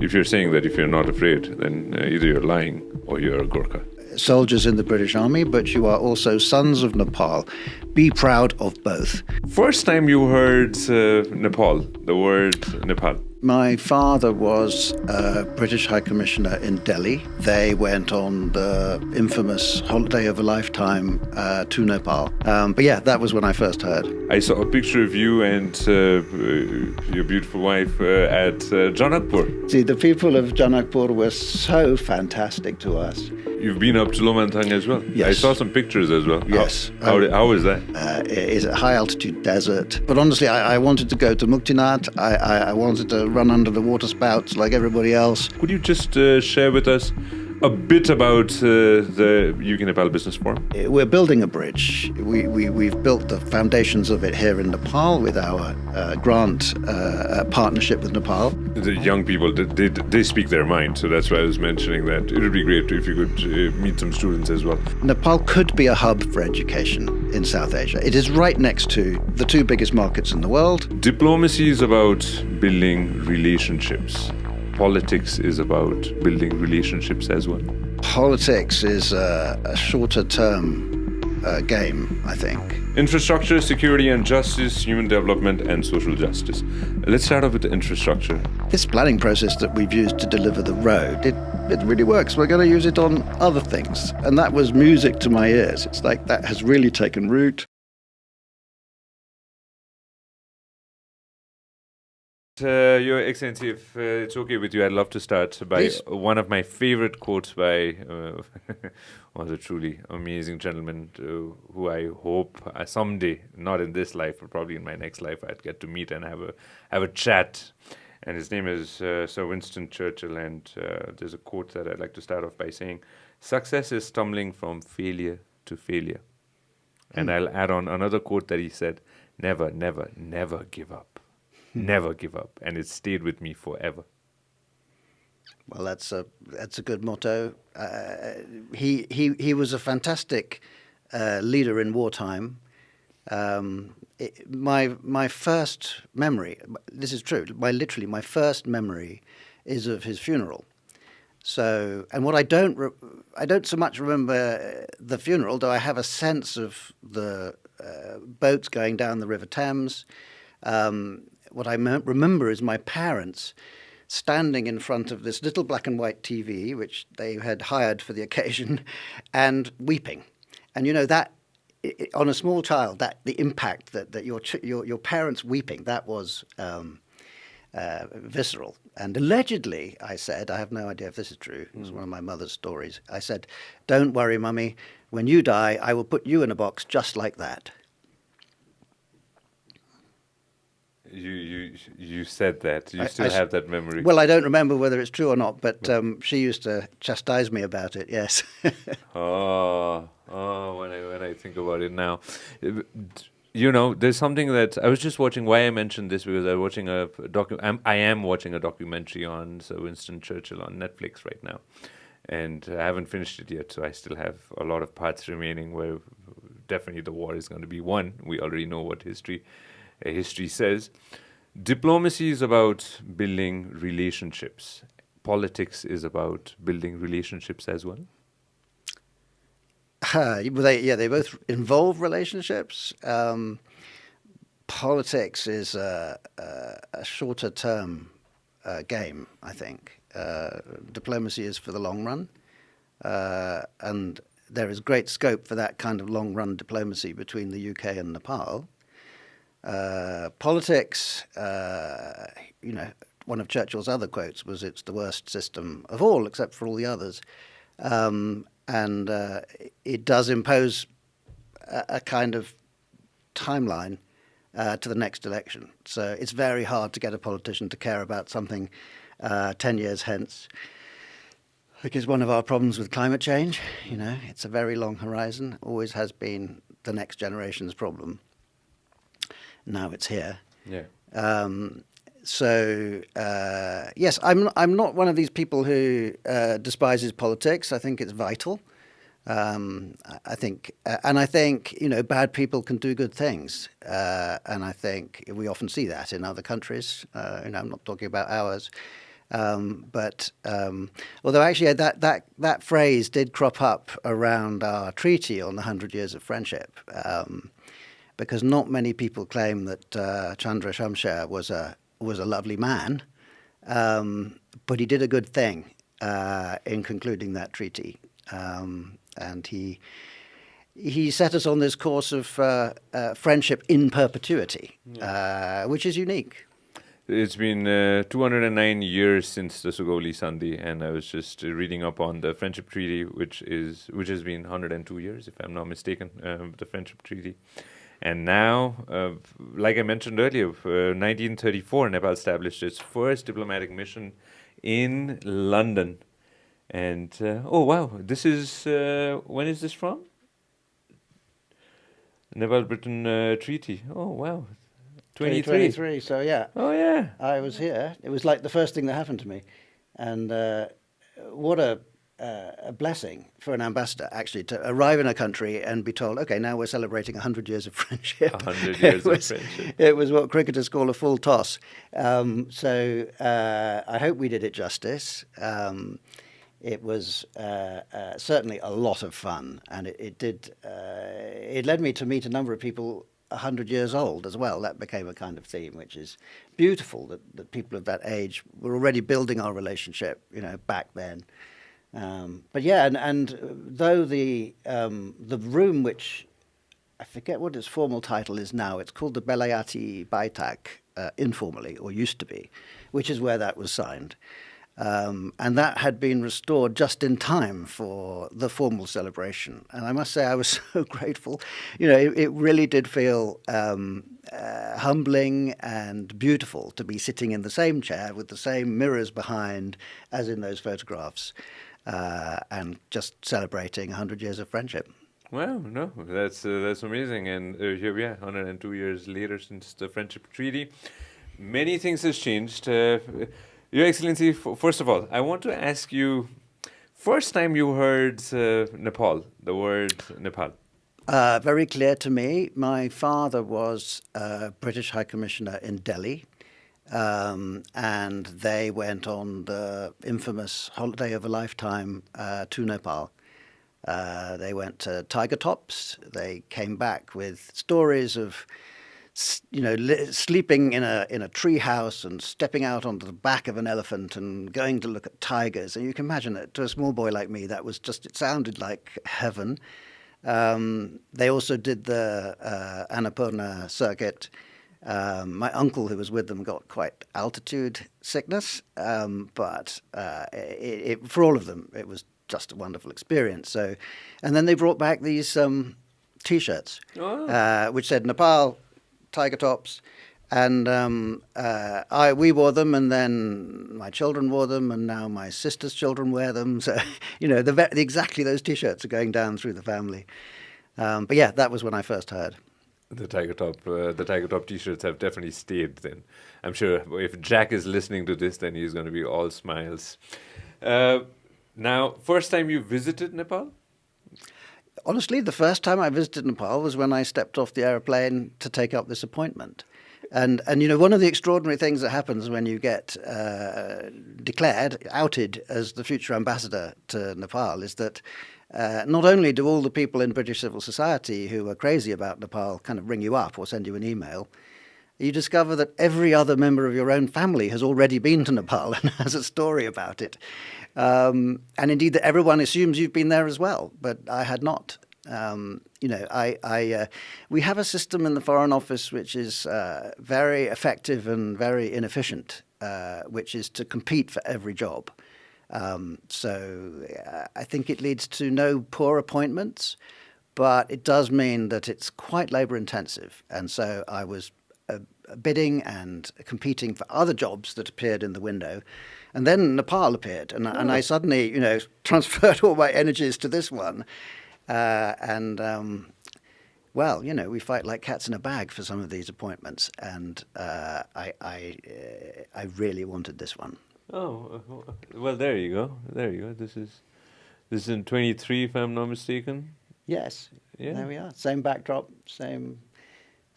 If you're saying that if you're not afraid, then either you're lying or you're a Gurkha. Soldiers in the British Army, but you are also sons of Nepal. Be proud of both. First time you heard Nepal, the word Nepal. My father was a British High Commissioner in Delhi. They went on the infamous holiday of a lifetime to Nepal. But yeah, that was when I first heard. I saw a picture of you and your beautiful wife at Janakpur. See, the people of Janakpur were so fantastic to us. You've been up to Lomantang as well? Yes. I saw some pictures as well. Yes. How was that? It's a high-altitude desert. But honestly, I wanted to go to Muktinath. I wanted to run under the water spouts like everybody else. Could you just share with us a bit about the UK-Nepal Business Forum? We're building a bridge. We've built the foundations of it here in Nepal with our grant partnership with Nepal. The young people, they speak their mind, so that's why I was mentioning that. It would be great if you could meet some students as well. Nepal could be a hub for education in South Asia. It is right next to the two biggest markets in the world. Diplomacy is about building relationships. Politics is about building relationships as well. Politics is a shorter term game, I think. Infrastructure, security and justice, human development and social justice. Let's start off with the infrastructure. This planning process that we've used to deliver the road, it really works. We're going to use it on other things. And that was music to my ears. It's like that has really taken root. Your Excellency, if it's okay with you, I'd love to start by Please. one of my favorite quotes by was a truly amazing gentleman who I hope someday, not in this life, but probably in my next life, I'd get to meet and have a chat. And his name is Sir Winston Churchill, and there's a quote that I'd like to start off by saying, "Success is stumbling from failure to failure." And I'll add on another quote that he said, "Never, never, never give up." Never give up, and it stayed with me forever. Well, that's a good motto. He was a fantastic leader in wartime. My first memory, this is true. My first memory is of his funeral. So, and what I don't so much remember the funeral, though I have a sense of the boats going down the River Thames. What I remember is my parents standing in front of this little black and white TV, which they had hired for the occasion, and weeping. And you know that on a small child, that the impact that your parents weeping, that was visceral. And allegedly, I said, I have no idea if this is true. It was one of my mother's stories. I said, "Don't worry, Mummy. When you die, I will put you in a box just like that." You said that. You still have that memory. Well, I don't remember whether it's true or not, but she used to chastise me about it, yes. When I think about it now. You know, there's something that I was just watching. Why I mentioned this, because I was watching I am watching a documentary on Sir Winston Churchill on Netflix right now. And I haven't finished it yet, so I still have a lot of parts remaining where definitely the war is going to be won. We already know what history says. Diplomacy is about building relationships. Politics is about building relationships as well. They both involve relationships. Politics is a shorter term game, I think. Diplomacy is for the long run, and there is great scope for that kind of long run diplomacy between the UK and Nepal. Politics, one of Churchill's other quotes was, "It's the worst system of all, except for all the others." And it does impose a kind of timeline to the next election. So it's very hard to get a politician to care about something 10 years hence. Because one of our problems with climate change, it's a very long horizon, always has been the next generation's problem. Now it's here. Yeah. Yes, I'm not one of these people who despises politics. I think it's vital. I think bad people can do good things, and I think we often see that in other countries. I'm not talking about ours. Although actually that phrase did crop up around our treaty on the 100 Years of Friendship, because not many people claim that Chandra Shamsher was a lovely man, but he did a good thing in concluding that treaty, and he set us on this course of friendship in perpetuity, which is unique. It's been 209 years since the Sugoli Sandhi, and I was just reading up on the Friendship Treaty, which has been 102 years, if I'm not mistaken, the Friendship Treaty. And now, like I mentioned earlier, 1934, Nepal established its first diplomatic mission in London. And, oh wow, this is, when is this from? Nepal-Britain Treaty. Oh wow, 2023. So yeah. Oh yeah. I was here. It was like the first thing that happened to me, and what a blessing for an ambassador actually to arrive in a country and be told, okay, now we're celebrating 100 years of friendship. 100 years of friendship. It was what cricketers call a full toss. So I hope we did it justice. It was certainly a lot of fun, and it led me to meet a number of people 100 years old as well. That became a kind of theme, which is beautiful, that people of that age were already building our relationship, back then. But yeah, and though the room, which I forget what its formal title is now, it's called the Belayati Baitak, informally, or used to be, which is where that was signed. And that had been restored just in time for the formal celebration. And I must say I was so grateful. It really did feel humbling and beautiful to be sitting in the same chair with the same mirrors behind as in those photographs, and just celebrating 100 years of friendship. Wow, no, that's amazing. And here we are, 102 years later since the Friendship Treaty. Many things has changed. Your Excellency, first of all, I want to ask you, first time you heard Nepal, the word Nepal? Very clear to me. My father was British High Commissioner in Delhi, and they went on the infamous holiday of a lifetime to Nepal. They went to tiger tops. They came back with stories of sleeping in a tree house and stepping out onto the back of an elephant and going to look at tigers. And you can imagine that to a small boy like me, that was just, it sounded like heaven. They also did the Annapurna circuit. My uncle, who was with them, got quite altitude sickness, but for all of them, it was just a wonderful experience. So, and then they brought back these T-shirts, which said Nepal, tiger tops, and we wore them, and then my children wore them, and now my sister's children wear them. So exactly those T-shirts are going down through the family. But yeah, that was when I first heard. The tiger top T-shirts have definitely stayed. Then I'm sure if Jack is listening to this, then he's going to be all smiles. Now, first time you visited Nepal? Honestly, the first time I visited Nepal was when I stepped off the aeroplane to take up this appointment. And one of the extraordinary things that happens when you get outed as the future ambassador to Nepal is that not only do all the people in British civil society who are crazy about Nepal kind of ring you up or send you an email, you discover that every other member of your own family has already been to Nepal and has a story about it. And indeed, that everyone assumes you've been there as well, but I had not. We have a system in the Foreign Office which is very effective and very inefficient, which is to compete for every job. So I think it leads to no poor appointments, but it does mean that it's quite labour intensive. And so I was bidding and competing for other jobs that appeared in the window. And then Nepal appeared, and I suddenly, transferred all my energies to this one. We fight like cats in a bag for some of these appointments, and I really wanted this one. Oh, well, there you go. This is in 23, if I'm not mistaken. Yes. Yeah. There we are. Same backdrop, same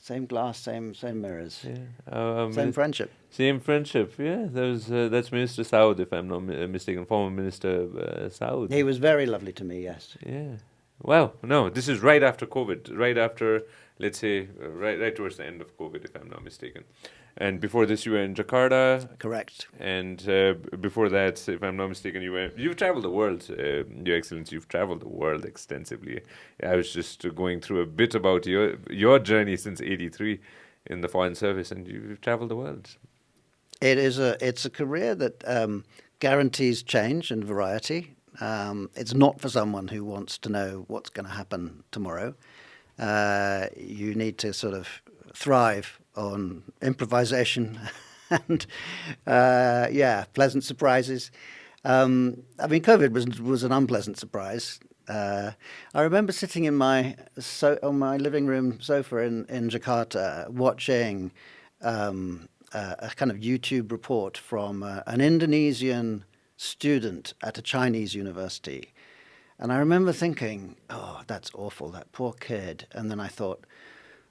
Same glass, same mirrors, Yeah. same friendship. Same friendship. Yeah. That's Minister Saud, if I'm not mistaken, former Minister Saud. He was very lovely to me. Yes. Yeah. Wow. No, this is right after COVID. Right after, let's say, right towards the end of COVID, if I'm not mistaken. And before this, you were in Jakarta. Correct. And before that, if I'm not mistaken, you've traveled the world, Your Excellency. You've traveled the world extensively. I was just going through a bit about your journey since '83 in the Foreign Service, and you've traveled the world. It's a career that guarantees change and variety. It's not for someone who wants to know what's going to happen tomorrow. You need to sort of thrive on improvisation and pleasant surprises. I mean, COVID was an unpleasant surprise. I remember sitting on my living room sofa in Jakarta, watching a kind of YouTube report from an Indonesian student at a Chinese university. And I remember thinking, oh, that's awful, that poor kid. And then I thought,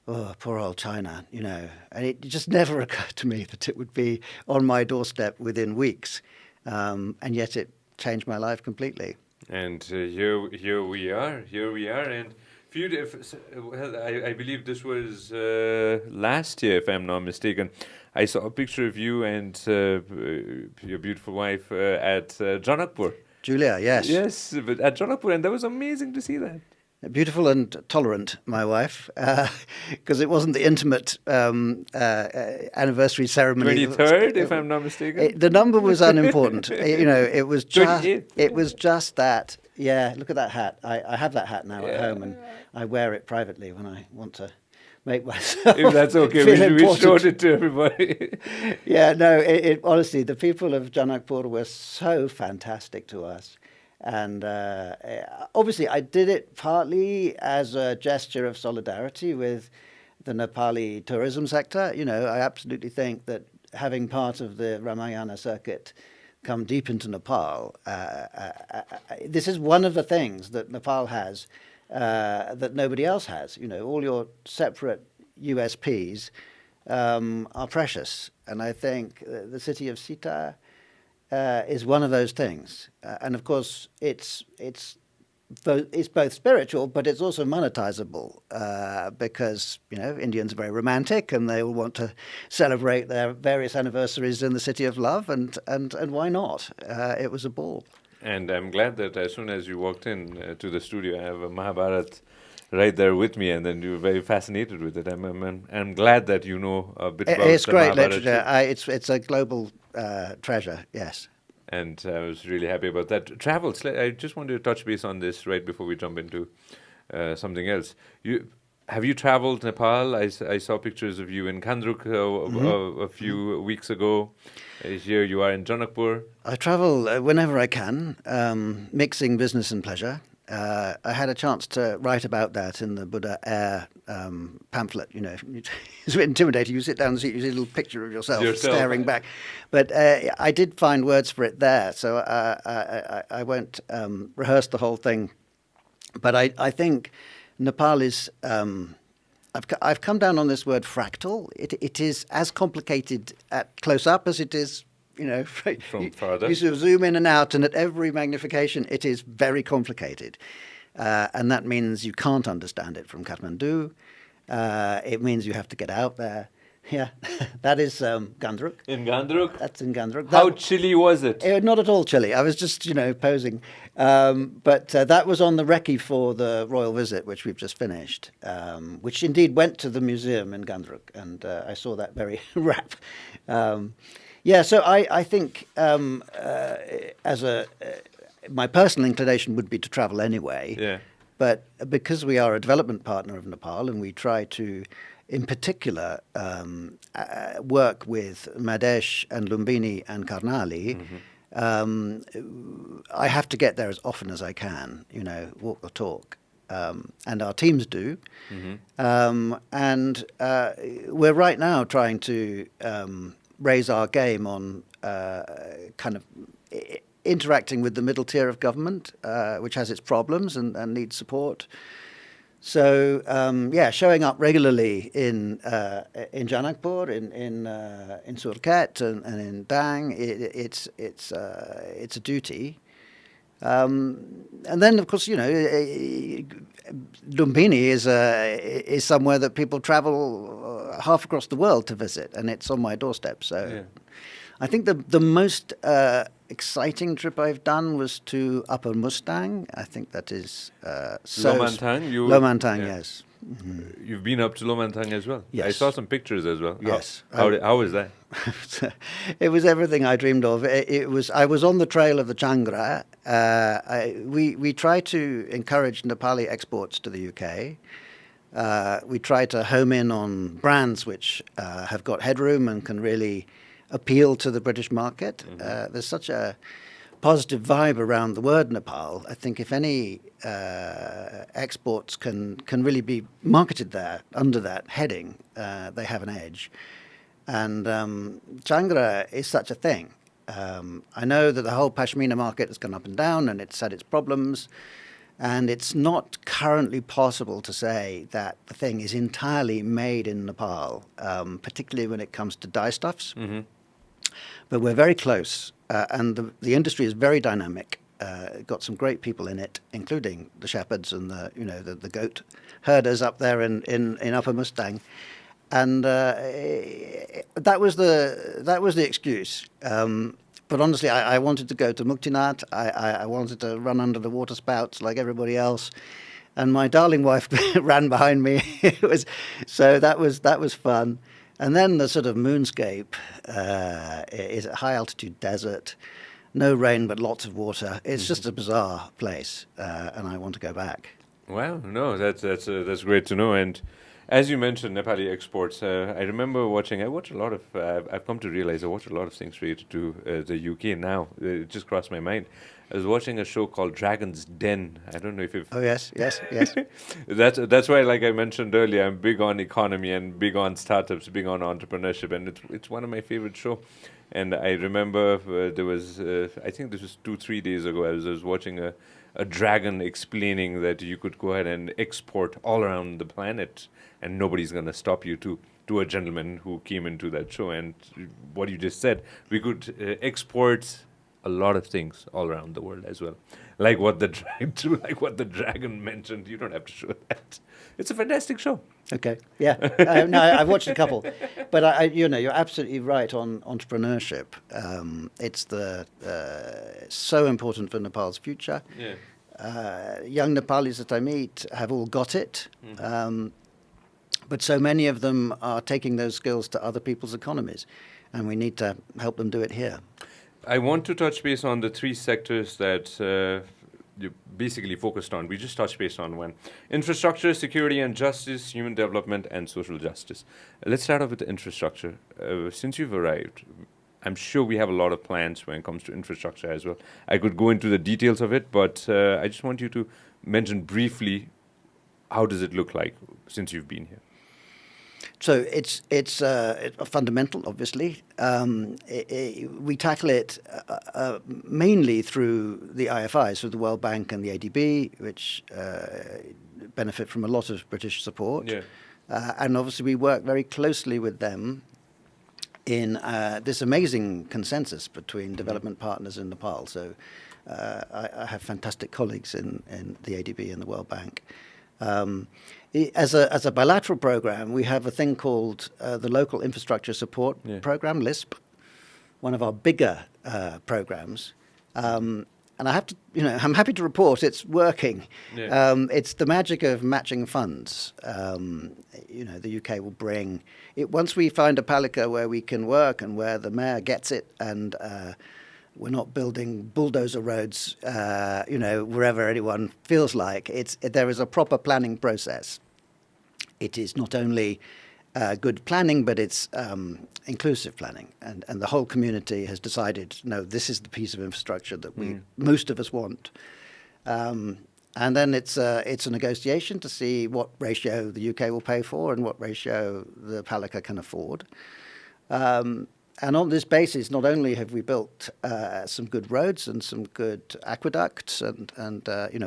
oh, poor old China, And it just never occurred to me that it would be on my doorstep within weeks. And yet it changed my life completely. And here we are, and I believe this was last year, if I'm not mistaken. I saw a picture of you and your beautiful wife at Janakpur. Julia, yes. Yes, but at Janakpur, and that was amazing to see that. Beautiful and tolerant, my wife, because it wasn't the intimate anniversary ceremony. 23rd, if I'm not mistaken. The number was unimportant. It was just that. Yeah, look at that hat. I have that hat now at home, and I wear it privately when I want to make myself. If that's okay, we showed it to everybody. Yeah, no. Honestly, the people of Janakpur were so fantastic to us. And obviously, I did it partly as a gesture of solidarity with the Nepali tourism sector. I absolutely think that having part of the Ramayana circuit come deep into Nepal, this is one of the things that Nepal has that nobody else has. All your separate USPs are precious. And I think the city of Sita is one of those things, and of course it's both spiritual, but it's also monetizable because Indians are very romantic and they all want to celebrate their various anniversaries in the city of love, and why not? It was a ball. And I'm glad that as soon as you walked in to the studio, I have a Mahabharat right there with me, and then you were very fascinated with it. I'm glad that you know a bit about it's the great Mahabharat. literature. It's a global treasure, yes. And I was really happy about that. Travels, I just wanted to touch base on this right before we jump into something else. Have you traveled Nepal? I saw pictures of you in Kandruk a few weeks ago. Here you are in Janakpur. I travel whenever I can, mixing business and pleasure. I had a chance to write about that in the Buddha Air pamphlet. It's a bit intimidating. You sit down and see a little picture of yourself staring back. But I did find words for it there, so I won't rehearse the whole thing. But I think Nepal is. I've come down on this word fractal. It is as complicated at close up as it is. From farther. You sort of zoom in and out, and at every magnification, it is very complicated. And that means you can't understand it from Kathmandu. It means you have to get out there. Yeah, that is Gandruk. In Gandruk? That's in Gandruk. How chilly was it? Not at all chilly. I was just, posing. But that was on the recce for the royal visit, which we've just finished, which indeed went to the museum in Gandruk, and I saw that very wrap. So I think my personal inclination would be to travel anyway. Yeah. But because we are a development partner of Nepal and we try to, in particular, work with Madhesh and Lumbini and Karnali, I have to get there as often as I can, walk the talk. And our teams do. And we're right now trying to raise our game on kind of interacting with the middle tier of government, which has its problems and needs support. So showing up regularly in Janakpur, in Surkhet, and in Dang, it's a duty. And then, of course, Lumbini is somewhere that people travel half across the world to visit, and it's on my doorstep. So, Yeah. I think the most exciting trip I've done was to Upper Mustang. I think that is Lomantang, Lomantang, yeah. yes. Mm-hmm. You've been up to Lomantang as well. I Yes. saw some pictures as well. Yes. How was that? It was everything I dreamed of. I was on the trail of the Changra. We try to encourage Nepali exports to the UK. We try to home in on brands which have got headroom and can really appeal to the British market. Mm-hmm. There's such a positive vibe around the word Nepal. I think if any exports can really be marketed there under that heading, they have an edge. And Changra is such a thing. I know that the whole Pashmina market has gone up and down, and it's had its problems. And it's not currently possible to say that the thing is entirely made in Nepal, particularly when it comes to dyestuffs. Mm-hmm. But we're very close, and the industry is very dynamic. Got some great people in it, including the shepherds and the goat herders up there in Upper Mustang. And that was the excuse. But honestly, I wanted to go to Muktinath. I wanted to run under the water spouts like everybody else. And my darling wife ran behind me. So that was fun. And then the sort of moonscape is a high altitude desert, no rain but lots of water. It's just a bizarre place, and I want to go back. Wow, no, that's great to know. And as you mentioned, Nepali exports. I remember watching. I've come to realize I watch a lot of things related to the UK now. It just crossed my mind. I was watching a show called Dragon's Den. I don't know if you've. Oh yes. That's why, like I mentioned earlier, I'm big on economy and big on startups, big on entrepreneurship, and it's one of my favorite show. And I remember there was, I think this was 2-3 days ago. I was watching a dragon explaining that you could go ahead and export all around the planet, and nobody's gonna stop you. To a gentleman who came into that show, and what you just said, we could export a lot of things all around the world as well, like what the dragon mentioned. You don't have to show that. It's a fantastic show. Okay, yeah. No, I've watched a couple, but you're absolutely right on entrepreneurship. It's so important for Nepal's future. Yeah. Young Nepalis that I meet have all got it, Mm-hmm. but so many of them are taking those skills to other people's economies, and we need to help them do it here. I want to touch base on the three sectors that you basically focused on. We just touched base on one: infrastructure, security and justice, human development, and social justice. Let's start off with the infrastructure. Since you've arrived, I'm sure we have a lot of plans when it comes to infrastructure as well. I could go into the details of it, but I just want you to mention briefly, how does it look like since you've been here? So it's fundamental, obviously. We tackle it mainly through the IFIs, through the World Bank and the ADB, which benefit from a lot of British support. Yeah. And obviously we work very closely with them in this amazing consensus between development partners in Nepal. So I have fantastic colleagues in the ADB and the World Bank. As a bilateral program, we have a thing called the Local Infrastructure Support Program, LISP, one of our bigger programs. And I have to, I'm happy to report it's working. Yeah. It's the magic of matching funds. The UK will bring it once we find a palika where we can work and where the mayor gets it, and we're not building bulldozer roads, wherever anyone feels like. There is a proper planning process. It is not only good planning, but it's inclusive planning. And the whole community has decided, no, this is the piece of infrastructure that most of us want. And then it's a negotiation to see what ratio the UK will pay for and what ratio the palika can afford. And on this basis, not only have we built some good roads and some good aqueducts and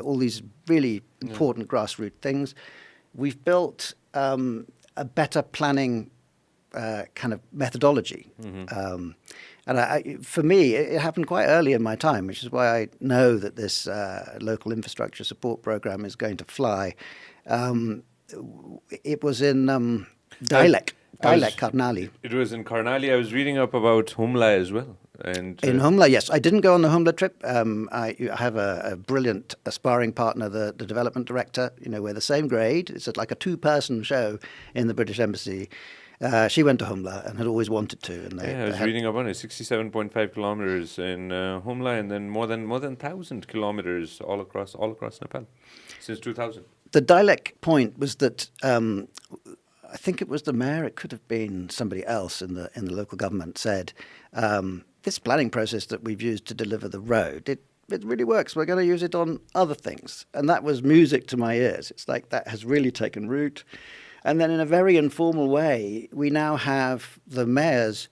all these really important grassroots things, we've built a better planning kind of methodology. And for me, it happened quite early in my time, which is why I know that this local infrastructure support program is going to fly. It was in Dailek Karnali. It was in Karnali. I was reading up about Humla as well. And in Humla, yes. I didn't go on the Humla trip. I have a brilliant sparring partner, the development director. We're the same grade. It's like a two-person show in the British Embassy. She went to Humla and had always wanted to. And I was reading up on it. 67.5 kilometers in Humla, and then more than 1,000 kilometers all across Nepal since 2000. The Dailek point was that I think it was the mayor. It could have been somebody else in the local government. Said this planning process that we've used to deliver the road, it really works. We're going to use it on other things, and that was music to my ears. It's like that has really taken root. And then in a very informal way, we now have the mayors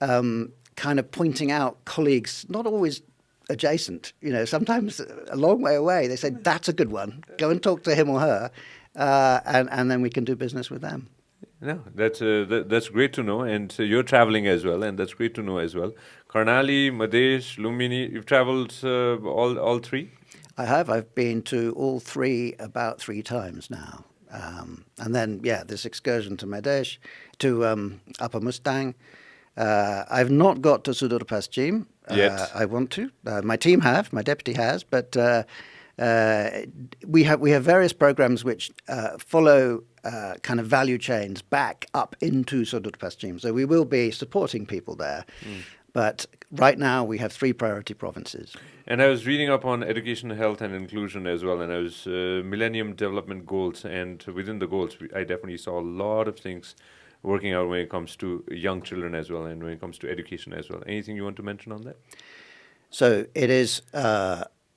kind of pointing out colleagues, not always adjacent, sometimes a long way away. They say, that's a good one. Go and talk to him or her, and then we can do business with them. No, that's great to know. And you're traveling as well, and that's great to know as well. Karnali, Madhesh, Lumbini, you've traveled all three? I have. I've been to all three about 3 times now. And then, this excursion to Madhesh, to Upper Mustang. I've not got to Sudur Paschim yet. I want to. My team have, my deputy has, but we have various programs which follow kind of value chains back up into Sudur Paschim. So we will be supporting people there. But right now we have 3 priority provinces. And I was reading up on education, health, and inclusion as well, and I was Millennium Development Goals, and within the goals, I definitely saw a lot of things working out when it comes to young children as well, and when it comes to education as well. Anything you want to mention on that? So it is.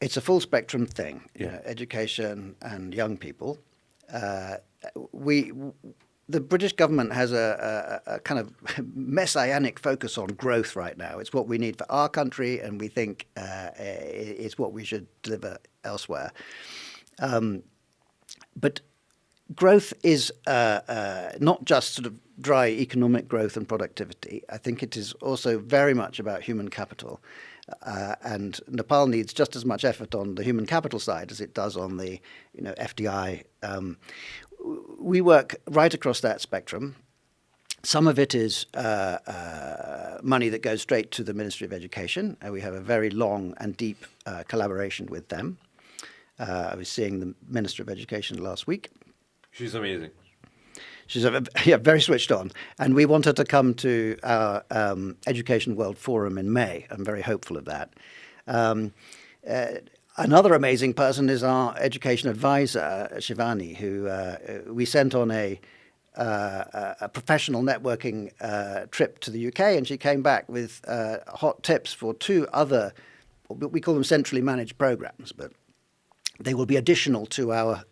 It's a full spectrum thing. Education and young people. The British government has a kind of messianic focus on growth right now. It's what we need for our country, and we think it's what we should deliver elsewhere. But growth is not just sort of dry economic growth and productivity. I think it is also very much about human capital. And Nepal needs just as much effort on the human capital side as it does on the FDI. We work right across that spectrum. Some of it is money that goes straight to the Ministry of Education. We have a very long and deep collaboration with them. I was seeing the Minister of Education last week. She's amazing. She's very switched on. And we want her to come to our Education World Forum in May. I'm very hopeful of that. Another amazing person is our education advisor, Shivani, who we sent on a professional networking trip to the UK, and she came back with hot tips for 2 other, we call them centrally managed programs, but they will be additional to our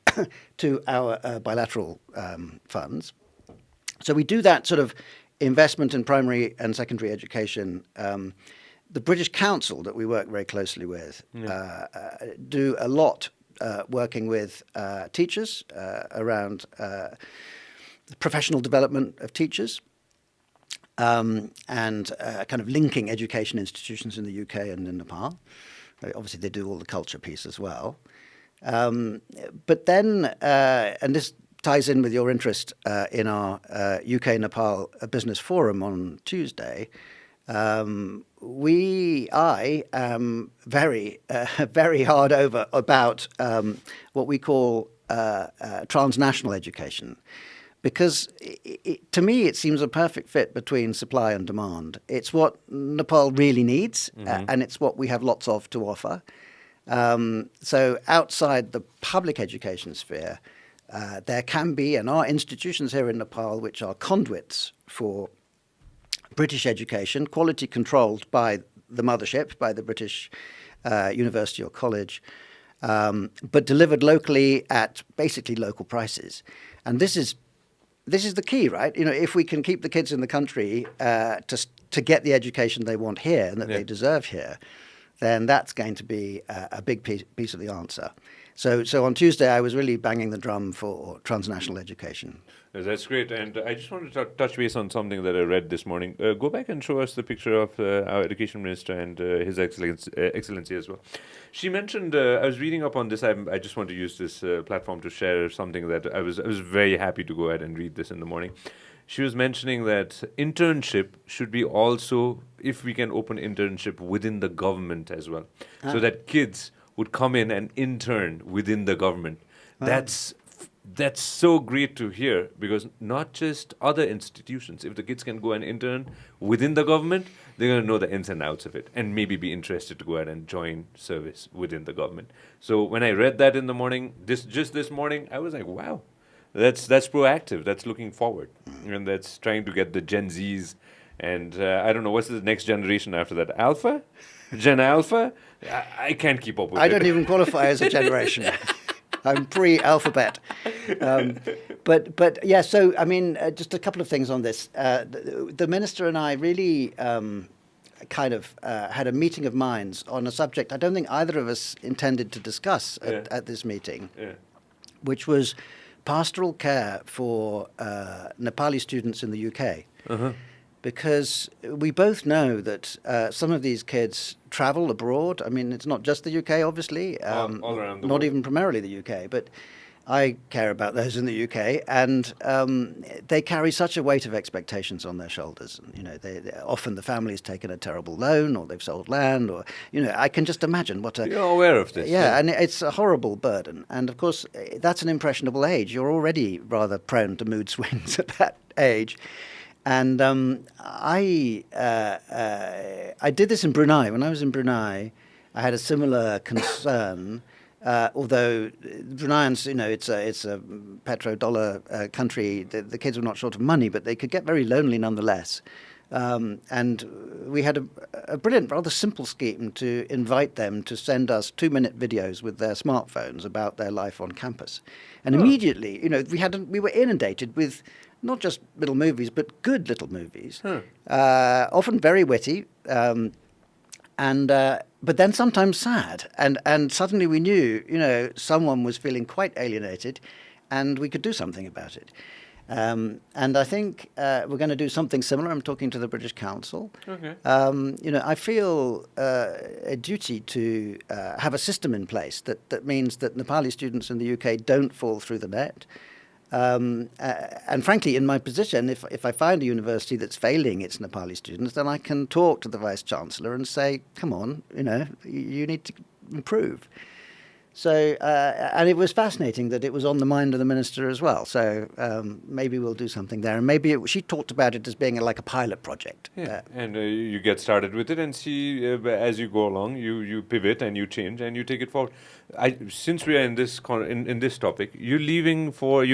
bilateral funds. So we do that sort of investment in primary and secondary education. The British Council that we work very closely with do a lot working with teachers around the professional development of teachers and kind of linking education institutions in the UK and in Nepal. Obviously, they do all the culture piece as well. But then, and this ties in with your interest in our UK-Nepal Business Forum on Tuesday, I am very, very hard over about what we call transnational education, because to me it seems a perfect fit between supply and demand. It's what Nepal really needs, and it's what we have lots of to offer. So outside the public education sphere, there can be and are institutions here in Nepal which are conduits for British education, quality controlled by the mothership, by the British university or college, but delivered locally at basically local prices. And this is the key, right? If we can keep the kids in the country to to get the education they want here and that they deserve here, then that's going to be a big piece of the answer. So on Tuesday, I was really banging the drum for transnational education. That's great. And I just wanted to touch base on something that I read this morning. Go back and show us the picture of our education minister and His Excellency as well. She mentioned, I was reading up on this. I just want to use this platform to share something that I was very happy to go ahead and read this in the morning. She was mentioning that internship should be also, if we can open internship within the government as well, so that kids would come in and intern within the government. That's so great to hear, because not just other institutions. If the kids can go and intern within the government, they're going to know the ins and outs of it and maybe be interested to go ahead and join service within the government. So when I read that in the morning, this morning, I was like, wow, that's proactive. That's looking forward. And that's trying to get the Gen Zs and I don't know, what's the next generation after that? Alpha? Gen Alpha? I can't keep up with it. I don't even qualify as a generation. I'm pre-alphabet. But yeah, so, I mean, just a couple of things on this. The minister and I really kind of had a meeting of minds on a subject I don't think either of us intended to discuss at this meeting, which was pastoral care for Nepali students in the UK. Uh-huh. Because we both know that some of these kids travel abroad. I mean, it's not just the UK, obviously. All around the not world. even primarily the UK, but I care about those in the UK, and they carry such a weight of expectations on their shoulders. You know, often the family's taken a terrible loan, or they've sold land, or I can just imagine what a. You're aware of this. Yeah, and it's a horrible burden. And of course, that's an impressionable age. You're already rather prone to mood swings at that age. And I did this in Brunei. When I was in Brunei, I had a similar concern. Although Bruneians, it's a petrodollar country. The kids were not short of money, but they could get very lonely nonetheless. And we had a brilliant, rather simple scheme to invite them to send us 2-minute videos with their smartphones about their life on campus. And immediately, we were inundated with not just little movies, but good little movies, often very witty, but then sometimes sad. And suddenly we knew, someone was feeling quite alienated, and we could do something about it. And I think we're going to do something similar. I'm talking to the British Council. Okay. I feel a duty to have a system in place that means that Nepali students in the UK don't fall through the net. And frankly, in my position, if I find a university that's failing its Nepali students, then I can talk to the Vice-Chancellor and say, come on, you need to improve. So, and it was fascinating that it was on the mind of the minister as well. So maybe we'll do something there. And maybe she talked about it as being like a pilot project. Yeah, and you get started with it and see as you go along, you pivot and you change and you take it forward. Since we are in this in this topic, you're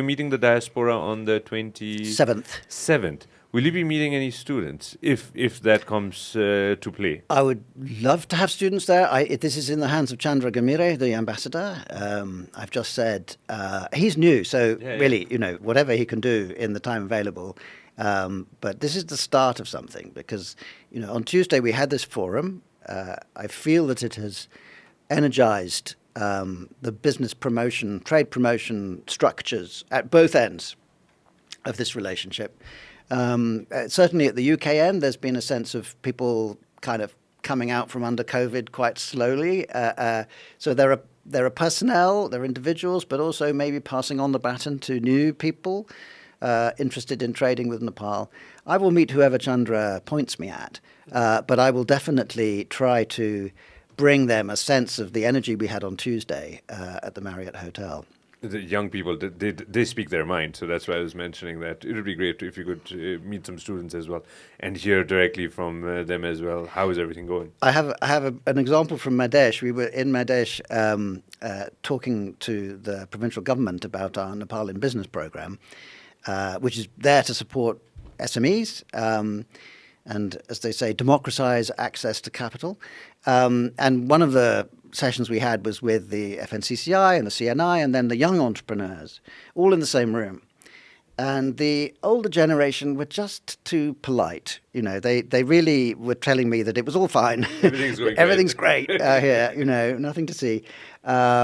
meeting the diaspora on the 27th. Will you be meeting any students if that comes to play? I would love to have students there. This is in the hands of Chandra Gamire, the ambassador. I've just said he's new, so really, whatever he can do in the time available. But this is the start of something, because on Tuesday we had this forum. I feel that it has energized the business promotion, trade promotion structures at both ends of this relationship. Certainly at the UK end, there's been a sense of people kind of coming out from under COVID quite slowly. So there are personnel, there are individuals, but also maybe passing on the baton to new people interested in trading with Nepal. I will meet whoever Chandra points me at, but I will definitely try to bring them a sense of the energy we had on Tuesday at the Marriott Hotel. The young people, they speak their mind, so that's why I was mentioning that. It would be great if you could meet some students as well and hear directly from them as well. How is everything going? I have an example from Madhesh. We were in Madhesh talking to the provincial government about our Nepal in Business program, which is there to support SMEs and, as they say, democratize access to capital. And one of the sessions we had was with the FNCCI and the CNI and then the young entrepreneurs, all in the same room. And the older generation were just too polite. They really were telling me that it was all fine. Everything's going Everything's great. great here, nothing to see. But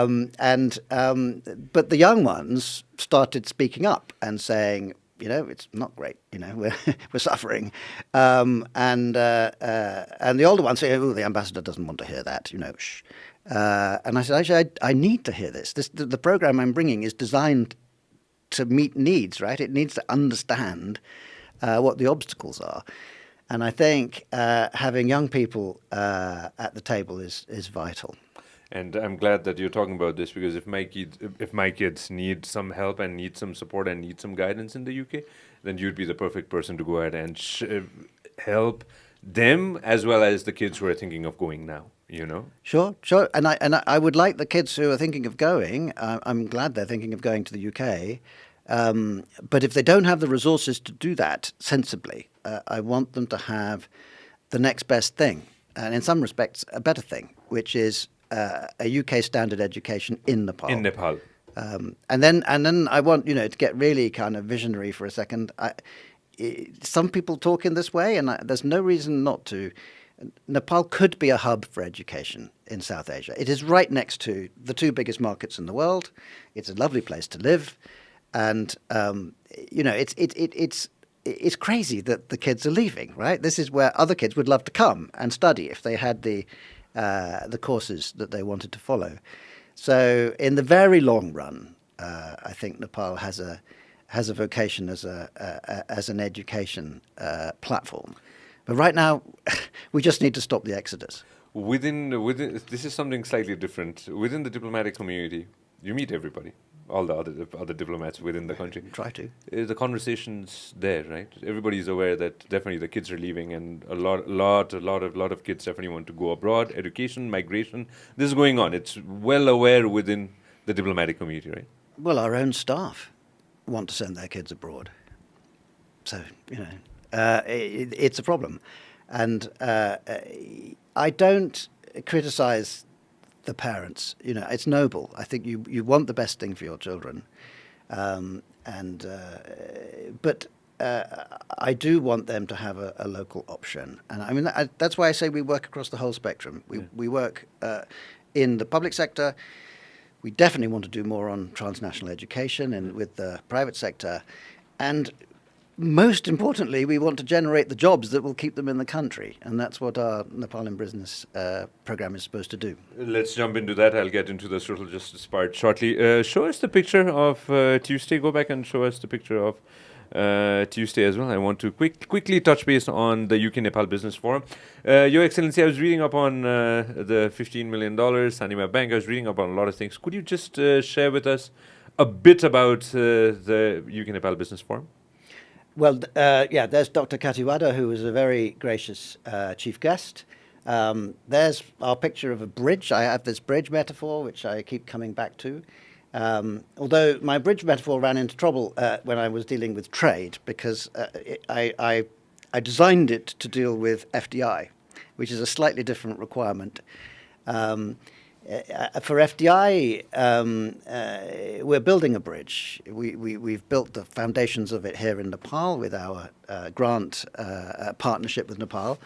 the young ones started speaking up and saying, it's not great. We're suffering. And the older ones say, oh, the ambassador doesn't want to hear that. Shh. And I said, actually, I need to hear this. The program I'm bringing is designed to meet needs, right? It needs to understand what the obstacles are. And I think having young people at the table is vital. And I'm glad that you're talking about this, because if my kids need some help and need some support and need some guidance in the UK, then you'd be the perfect person to go ahead and help them as well as the kids who are thinking of going now. Sure. And I would like the kids who are thinking of going. I'm glad they're thinking of going to the UK. But if they don't have the resources to do that sensibly, I want them to have the next best thing, and in some respects, a better thing, which is a UK standard education in Nepal. In Nepal. And then I want to get really kind of visionary for a second. Some people talk in this way, and there's no reason not to. Nepal could be a hub for education in South Asia. It is right next to the two biggest markets in the world. It's a lovely place to live, and it's crazy that the kids are leaving. Right, this is where other kids would love to come and study if they had the courses that they wanted to follow. So in the very long run, I think Nepal has a vocation as an education platform. But right now, we just need to stop the exodus. Within this is something slightly different. Within the diplomatic community, you meet everybody, all the other diplomats within the country. Try to. The conversation's there, right? Everybody's aware that definitely the kids are leaving, and a lot of kids definitely want to go abroad. Education, migration, this is going on. It's well aware within the diplomatic community, right? Well, our own staff want to send their kids abroad, so it's a problem, and I don't criticize the parents. It's noble. I think you want the best thing for your children, but I do want them to have a local option, and I mean that's why I say we work across the whole spectrum. We work in the public sector. We definitely want to do more on transnational education and with the private sector, and most importantly, we want to generate the jobs that will keep them in the country, and that's what our Nepal in Business program is supposed to do. Let's jump into that. I'll get into the social justice part shortly. Show us the picture of Tuesday. Go back and show us the picture of Tuesday as well. I want to quickly touch base on the UK-Nepal Business Forum. Your Excellency, I was reading up on the $15 million, Sanima Bank. I was reading up on a lot of things. Could you just share with us a bit about the UK-Nepal Business Forum? Well, there's Dr. Katiwada, who was a very gracious chief guest. There's our picture of a bridge. I have this bridge metaphor, which I keep coming back to. Although my bridge metaphor ran into trouble when I was dealing with trade, because I designed it to deal with FDI, which is a slightly different requirement. For FDI, we're building a bridge. We've built the foundations of it here in Nepal with our grant partnership with Nepal.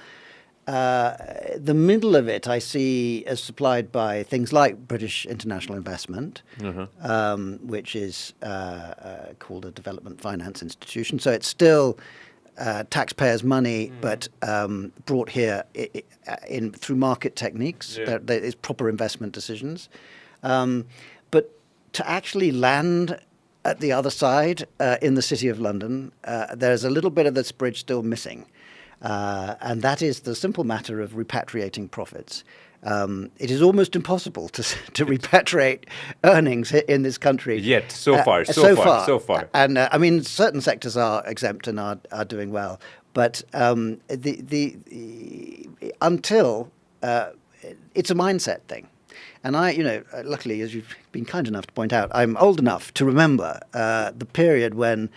The middle of it I see as supplied by things like British International Investment, which is called a development finance institution. So it's still taxpayers' money, but brought here through market techniques. Yeah. There is proper investment decisions. But to actually land at the other side in the City of London, there's a little bit of this bridge still missing. And that is the simple matter of repatriating profits. It is almost impossible to repatriate earnings in this country. Yet, so far. And I mean, certain sectors are exempt and are doing well, but until it's a mindset thing. And luckily, as you've been kind enough to point out, I'm old enough to remember the period when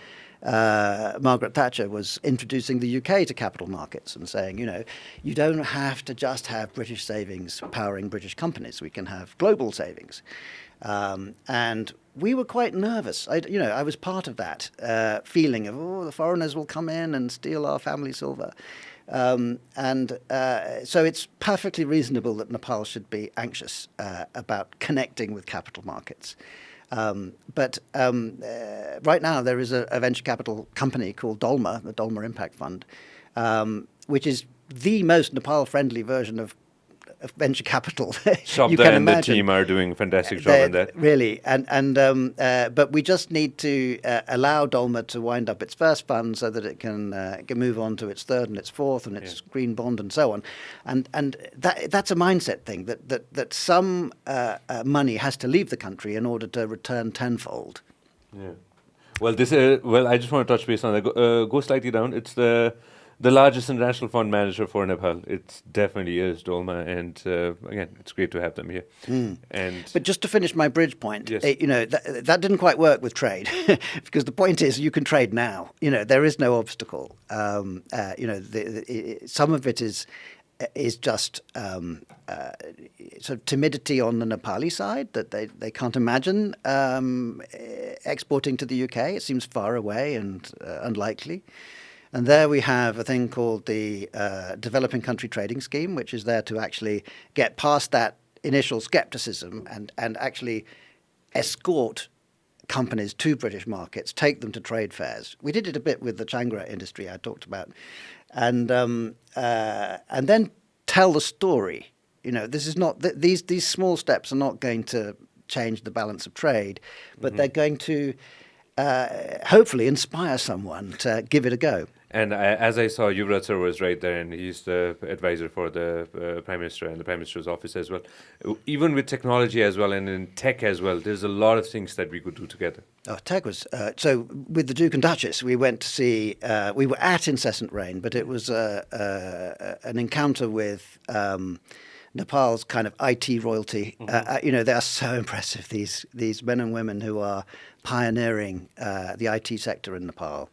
Margaret Thatcher was introducing the UK to capital markets and saying, you don't have to just have British savings powering British companies. We can have global savings. And we were quite nervous. I was part of that feeling of, the foreigners will come in and steal our family silver. So it's perfectly reasonable that Nepal should be anxious about connecting with capital markets. But right now there is a venture capital company called Dolma, the Dolma Impact Fund, which is the most Nepal-friendly version of venture capital you can and imagine. the team are doing a fantastic job in that. Really, but we just need to allow Dolma to wind up its first fund so that it can move on to its third and its fourth and its green bond and so on, and that's a mindset thing that some money has to leave the country in order to return tenfold. Yeah. Well, I just want to touch base on that. Go slightly down. It's the largest international fund manager for Nepal. It definitely is Dolma, and again, it's great to have them here. But just to finish my bridge point, yes. That didn't quite work with trade, because the point is you can trade now. There is no obstacle. Some of it is just sort of timidity on the Nepali side, that they can't imagine exporting to the UK. It seems far away and unlikely. And there we have a thing called the Developing Country Trading Scheme, which is there to actually get past that initial skepticism and actually escort companies to British markets, take them to trade fairs. We did it a bit with the Changra industry I talked about, and then tell the story. This is not these small steps are not going to change the balance of trade, but they're going to hopefully inspire someone to give it a go. And as I saw, Yuvraj sir was right there, and he's the advisor for the Prime Minister and the Prime Minister's office as well. Even with technology as well, and in tech as well, there's a lot of things that we could do together. Oh, tech was... so with the Duke and Duchess, we went to see... we were at Incessant Rain, but it was an encounter with Nepal's kind of IT royalty. They are so impressive, these men and women who are pioneering the IT sector in Nepal.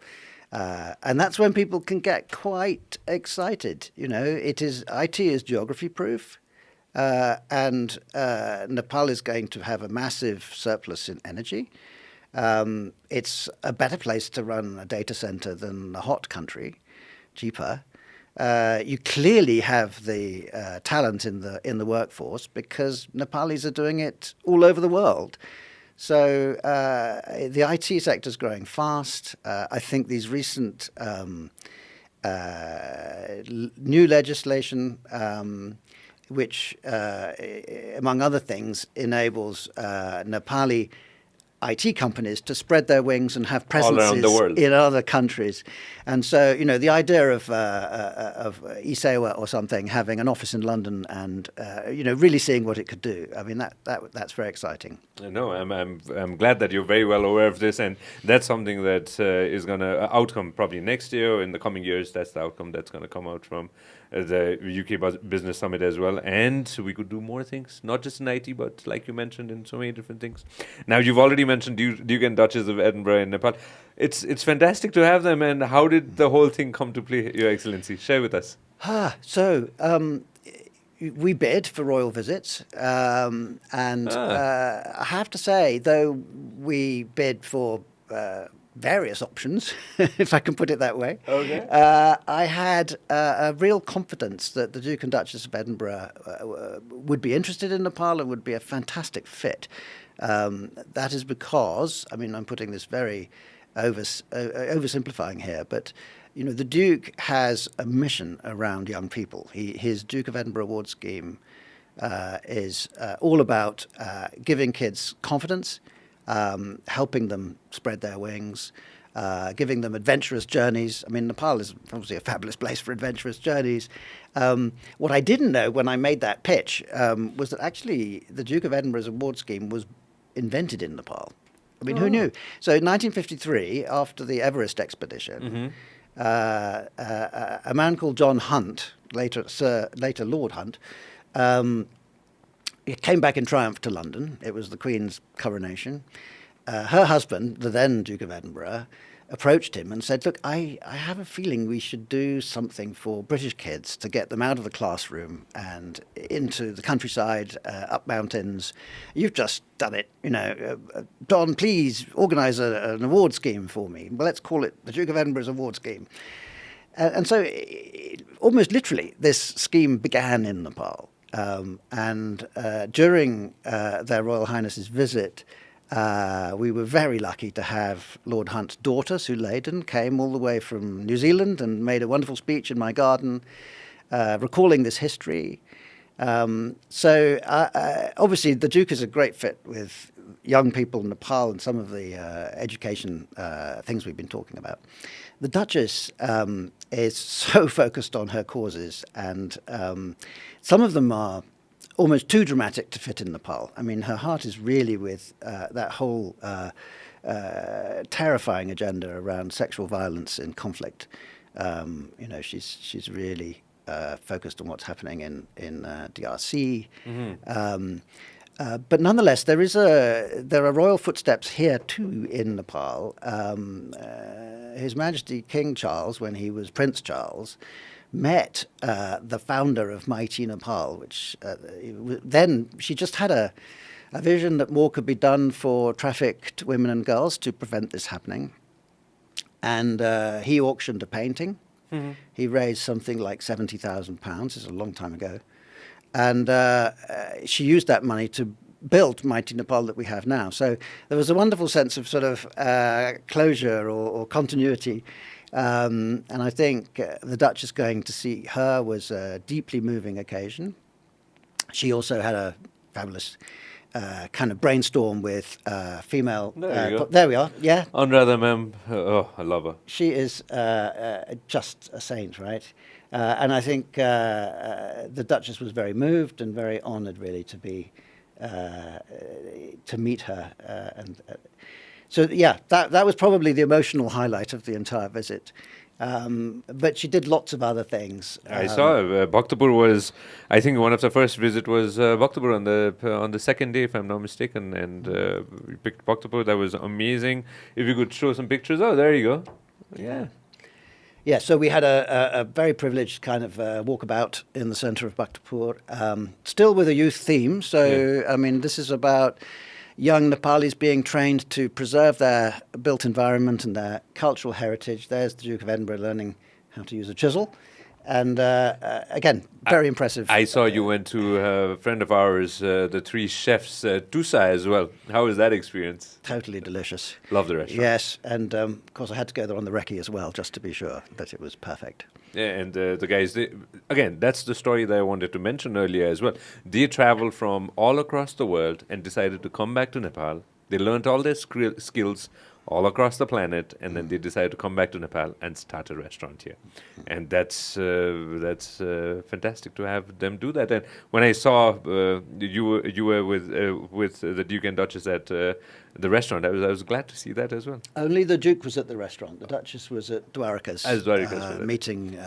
And that's when people can get quite excited. IT is geography proof, and Nepal is going to have a massive surplus in energy. It's a better place to run a data center than a hot country, cheaper. You clearly have the talent in the workforce, because Nepalis are doing it all over the world. So the IT sector is growing fast. I think these recent new legislation, which, among other things, enables Nepali IT companies to spread their wings and have presences in other countries. And so, the idea of Isewa or something having an office in London and, really seeing what it could do, I mean, that's very exciting. No, I'm glad that you're very well aware of this, and that's something that is going to outcome probably next year, in the coming years. That's the outcome that's going to come out from the UK Business Summit as well. And we could do more things, not just in IT, but like you mentioned, in so many different things. Now, you've already mentioned Duke and Duchess of Edinburgh in Nepal. It's fantastic to have them. And how did the whole thing come to play, Your Excellency? Share with us. We bid for royal visits, and I have to say, though we bid for various options, if I can put it that way, okay. I had a real confidence that the Duke and Duchess of Edinburgh would be interested in Nepal and would be a fantastic fit. That is because, I'm putting this very oversimplifying here, but the Duke has a mission around young people. His Duke of Edinburgh Award scheme is all about giving kids confidence, helping them spread their wings, giving them adventurous journeys. Nepal is obviously a fabulous place for adventurous journeys. What I didn't know when I made that pitch was that actually the Duke of Edinburgh's award scheme was invented in Nepal. Who knew? So in 1953, after the Everest expedition, a man called John Hunt, later Lord Hunt, he came back in triumph to London. It was the Queen's coronation. Her husband, the then Duke of Edinburgh, approached him and said, "Look, I have a feeling we should do something for British kids to get them out of the classroom and into the countryside, up mountains. You've just done it, Don, please organise an award scheme for me. Well, let's call it the Duke of Edinburgh's award scheme." And so, almost literally, this scheme began in Nepal. And during their Royal Highness's visit, we were very lucky to have Lord Hunt's daughter, Sue Leyden, came all the way from New Zealand and made a wonderful speech in my garden, recalling this history. So obviously the Duke is a great fit with young people in Nepal and some of the education things we've been talking about. The Duchess is so focused on her causes, and some of them are almost too dramatic to fit in Nepal. I mean, her heart is really with that whole terrifying agenda around sexual violence in conflict. She's really focused on what's happening in DRC. Mm-hmm. But nonetheless, there are royal footsteps here too in Nepal. His Majesty King Charles, when he was Prince Charles, met the founder of Mighty Nepal, which then she just had a vision that more could be done for trafficked women and girls to prevent this happening. And he auctioned a painting. Mm-hmm. He raised something like £70,000. It's a long time ago. And she used that money to build Mighty Nepal that we have now. So there was a wonderful sense of sort of closure or continuity. And I think the Duchess going to see her was a deeply moving occasion. She also had a fabulous kind of brainstorm with female... There we are, yeah. Anuradha ma'am, I love her. She is just a saint, right? And I think the Duchess was very moved and very honoured, really, to be to meet her. So yeah, that was probably the emotional highlight of the entire visit. But she did lots of other things. I saw Bhaktapur was, I think one of the first visit was Bhaktapur on the second day, if I'm not mistaken, and we picked Bhaktapur. That was amazing. If you could show some pictures, there you go. Yeah. Yeah, so we had a very privileged kind of walkabout in the centre of Bhaktapur, still with a youth theme. So, yeah. I mean, this is about young Nepalis being trained to preserve their built environment and their cultural heritage. There's the Duke of Edinburgh learning how to use a chisel. And again, very impressive. I saw you went to a friend of ours, the three chefs, Tusa as well. How was that experience? Totally delicious. Love the restaurant. Yes, and of course I had to go there on the recce as well, just to be sure that it was perfect. Yeah, and the guys, again, that's the story that I wanted to mention earlier as well. They traveled from all across the world and decided to come back to Nepal. They learned all their skills all across the planet, and then they decided to come back to Nepal and start a restaurant here. And that's fantastic to have them do that. And when I saw you were with the Duke and Duchess at the restaurant, I was glad to see that as well. Only the Duke was at the restaurant. The Duchess was at Dwarika's, meeting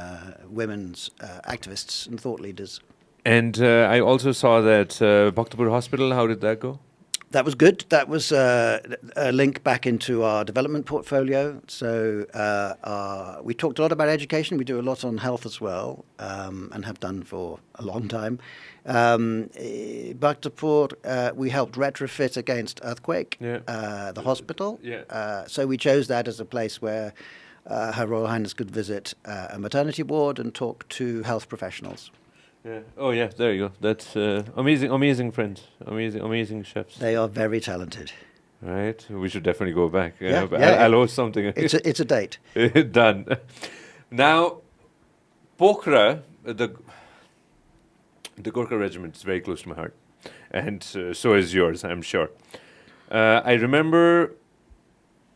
women's activists and thought leaders. And I also saw that Bhaktapur Hospital. How did that go? That was good. That was a link back into our development portfolio. So we talked a lot about education. We do a lot on health as well, and have done for a long time. Bhaktapur, we helped retrofit against earthquake, the hospital. So we chose that as a place where Her Royal Highness could visit a maternity ward and talk to health professionals. Yeah. Oh, yeah. There you go. That's amazing friends, amazing chefs. They are very talented. Right. We should definitely go back. I'll host something. It's a date. Done. Now, Pokhara, the Gurkha regiment is very close to my heart, and so is yours, I'm sure. I remember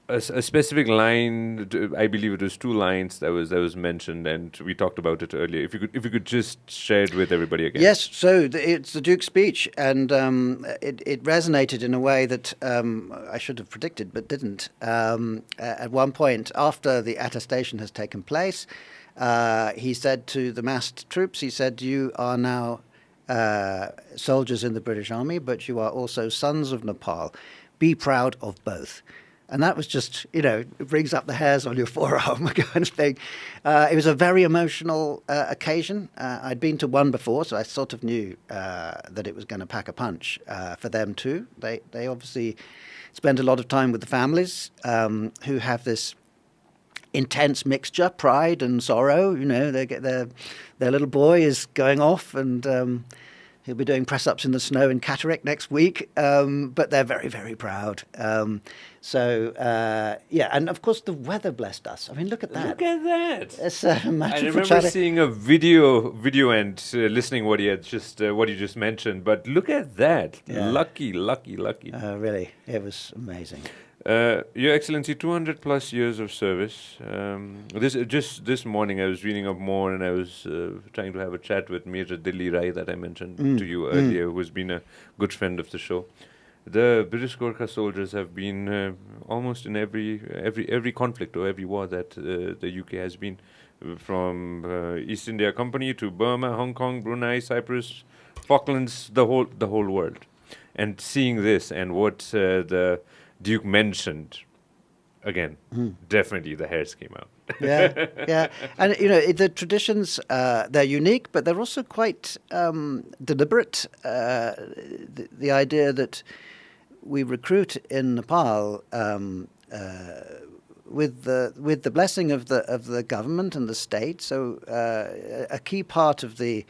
a specific line. I believe it was 2 lines that was mentioned, and we talked about it earlier. If you could just share it with everybody again. Yes. So it's the Duke's speech, and it resonated in a way that I should have predicted, but didn't. At one point, after the attestation has taken place, he said to the massed troops, he said, "You are now soldiers in the British Army, but you are also sons of Nepal. Be proud of both." And that was just, it brings up the hairs on your forearm kind of thing. It was a very emotional occasion. I'd been to one before, so I sort of knew that it was going to pack a punch for them too. They obviously spend a lot of time with the families who have this intense mixture, pride and sorrow. They get their little boy is going off, and he'll be doing press-ups in the snow in Catterick next week, but they're very, very proud. And of course the weather blessed us. I mean, look at that. Look at that. It's a I remember seeing a video and listening what you just mentioned. But look at that. Yeah. Lucky. Really, it was amazing. Your Excellency, 200 plus years of service. This morning I was reading up more, and I was trying to have a chat with Major Dilli Rai that I mentioned to you earlier, who's been a good friend of the show. The British Gurkha soldiers have been almost in every conflict or every war that the UK has been, from East India Company to Burma, Hong Kong, Brunei, Cyprus, Falklands, the whole world. And seeing this and what the Duke mentioned, again, definitely the hairs came out. Yeah. And, the traditions, they're unique, but they're also quite deliberate. The idea that we recruit in Nepal with the blessing of the government and the state. So a key part of the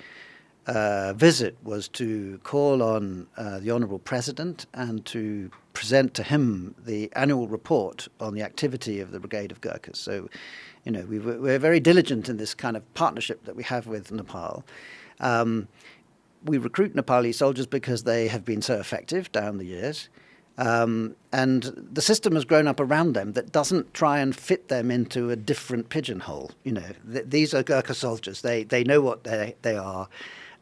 visit was to call on the Honourable President and to present to him the annual report on the activity of the Brigade of Gurkhas. So, we're very diligent in this kind of partnership that we have with Nepal. We recruit Nepali soldiers because they have been so effective down the years. And the system has grown up around them that doesn't try and fit them into a different pigeonhole. These are Gurkha soldiers. They know what they are.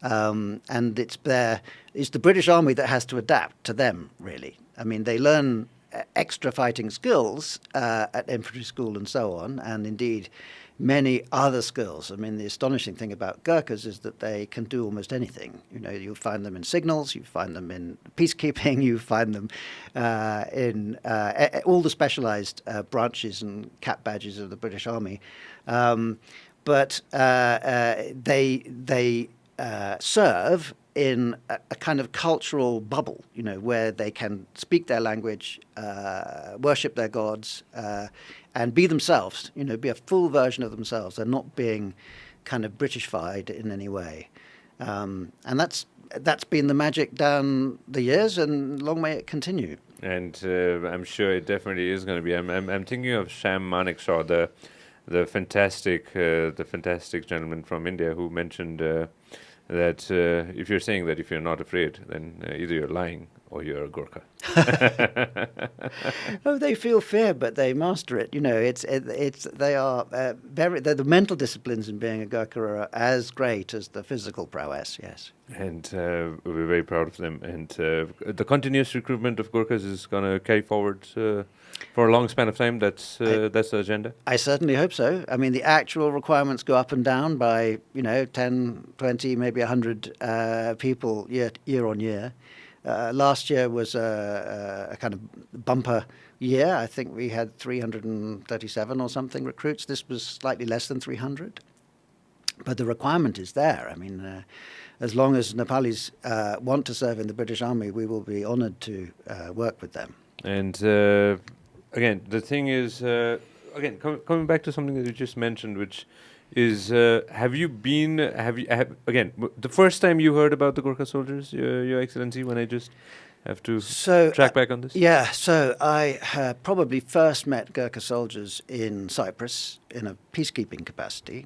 And it's the British Army that has to adapt to them, really. I mean, they learn extra fighting skills at infantry school and so on, and indeed many other skills. I mean, the astonishing thing about Gurkhas is that they can do almost anything. You find them in signals, you find them in peacekeeping, you find them in all the specialised branches and cap badges of the British Army. But they serve in a kind of cultural bubble, where they can speak their language, worship their gods, and be themselves, be a full version of themselves. They're not being kind of Britishified in any way. And that's been the magic down the years, and long may it continue. And I'm sure it definitely is going to be. I'm thinking of Sham Manekshaw, the fantastic gentleman from India who mentioned that if you're saying that if you're not afraid, then either you're lying or you're a Gurkha. Oh, they feel fear, but they master it. They are the mental disciplines in being a Gurkha are as great as the physical prowess. Yes. And we're very proud of them. And the continuous recruitment of Gurkhas is going to carry forward for a long span of time. That's the agenda. I certainly hope so. I mean, the actual requirements go up and down by 10, 20, maybe 100 people year on year. Last year was a kind of bumper year. I think we had 337 or something recruits. This was slightly less than 300. But the requirement is there. I mean, as long as Nepalis want to serve in the British Army, we will be honoured to work with them. And again, the thing is, coming back to something that you just mentioned, which is, again, the first time you heard about the Gurkha soldiers, Your Excellency, when I just have to track back on this? Yeah, so I probably first met Gurkha soldiers in Cyprus in a peacekeeping capacity.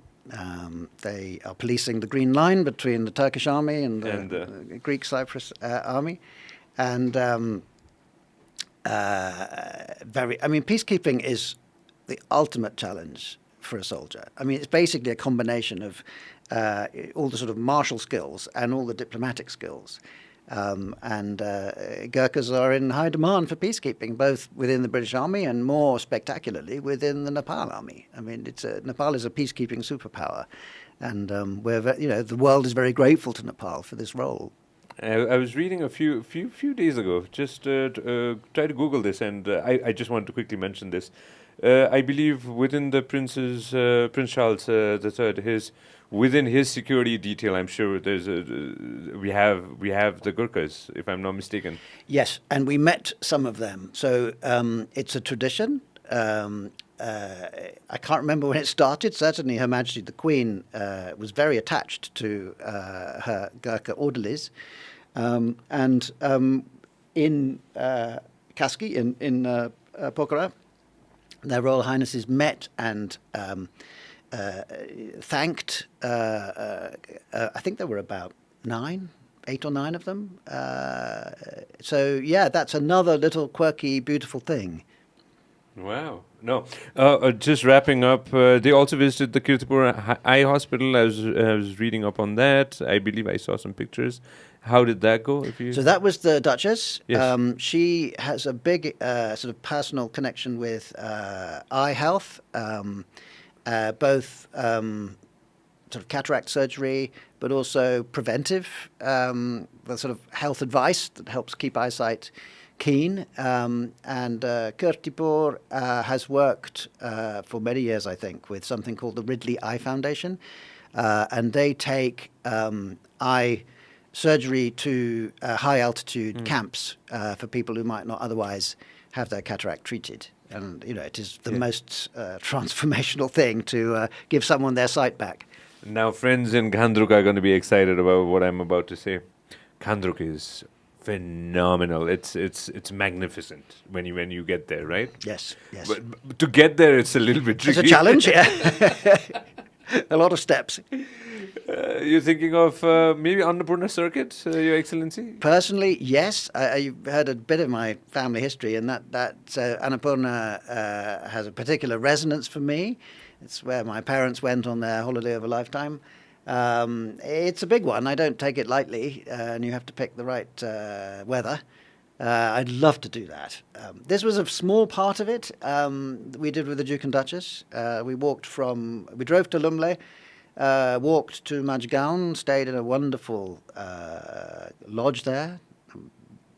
They are policing the Green Line between the Turkish army and the Greek Cyprus army. And peacekeeping is the ultimate challenge for a soldier. I mean, it's basically a combination of all the sort of martial skills and all the diplomatic skills. Gurkhas are in high demand for peacekeeping, both within the British Army and more spectacularly within the Nepal Army. I mean, Nepal is a peacekeeping superpower, and the world is very grateful to Nepal for this role. I was reading a few days ago. Just try to Google this, and I just want to quickly mention this. I believe within the Prince Charles the Third, his within his security detail, I'm sure there's we have the Gurkhas, if I'm not mistaken. Yes, and we met some of them. So it's a tradition. I can't remember when it started. Certainly, Her Majesty the Queen was very attached to her Gurkha orderlies. And in Kaski, in Pokhara, their Royal Highnesses met and thanked. I think there were about 8 or 9 of them. So yeah, that's another little quirky, beautiful thing. Wow. No. Just wrapping up, they also visited the Kirtipur Eye Hospital. I was reading up on that. I believe I saw some pictures. How did that go? If you So that was the Duchess. Yes. She has a big sort of personal connection with eye health, both sort of cataract surgery, but also preventive, the sort of health advice that helps keep eyesight keen. And Kirtipur has worked for many years, I think, with something called the Ridley Eye Foundation. And they take eye surgery to high altitude camps for people who might not otherwise have their cataract treated. And, you know, it is the most transformational thing to give someone their sight back. Now, friends in Khandruk are going to be excited about what I'm about to say. Khandruk is phenomenal. It's magnificent when you get there, right? Yes, yes. But to get there, it's a little bit tricky. It's a challenge, yeah. A lot of steps. You're thinking of maybe Annapurna Circuit, Your Excellency? Personally, yes. You've heard a bit of my family history, and that Annapurna has a particular resonance for me. It's where my parents went on their holiday of a lifetime. It's a big one. I don't take it lightly, and you have to pick the right weather. I'd love to do that. This was a small part of it. We did with the Duke and Duchess. We drove to Lumle, walked to Majgaon, stayed in a wonderful lodge there,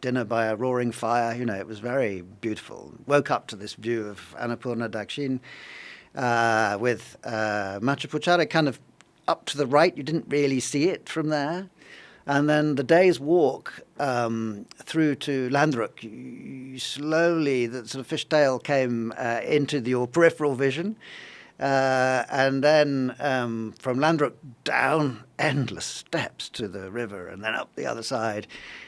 dinner by a roaring fire. You know, it was very beautiful. Woke up to this view of Annapurna Dakshin with Machu Picchu kind of up to the right. You didn't really see it from there. And then the day's walk through to Landruk, slowly the sort of fishtail came into your peripheral vision. And then from Landruk down endless steps to the river and then up the other side.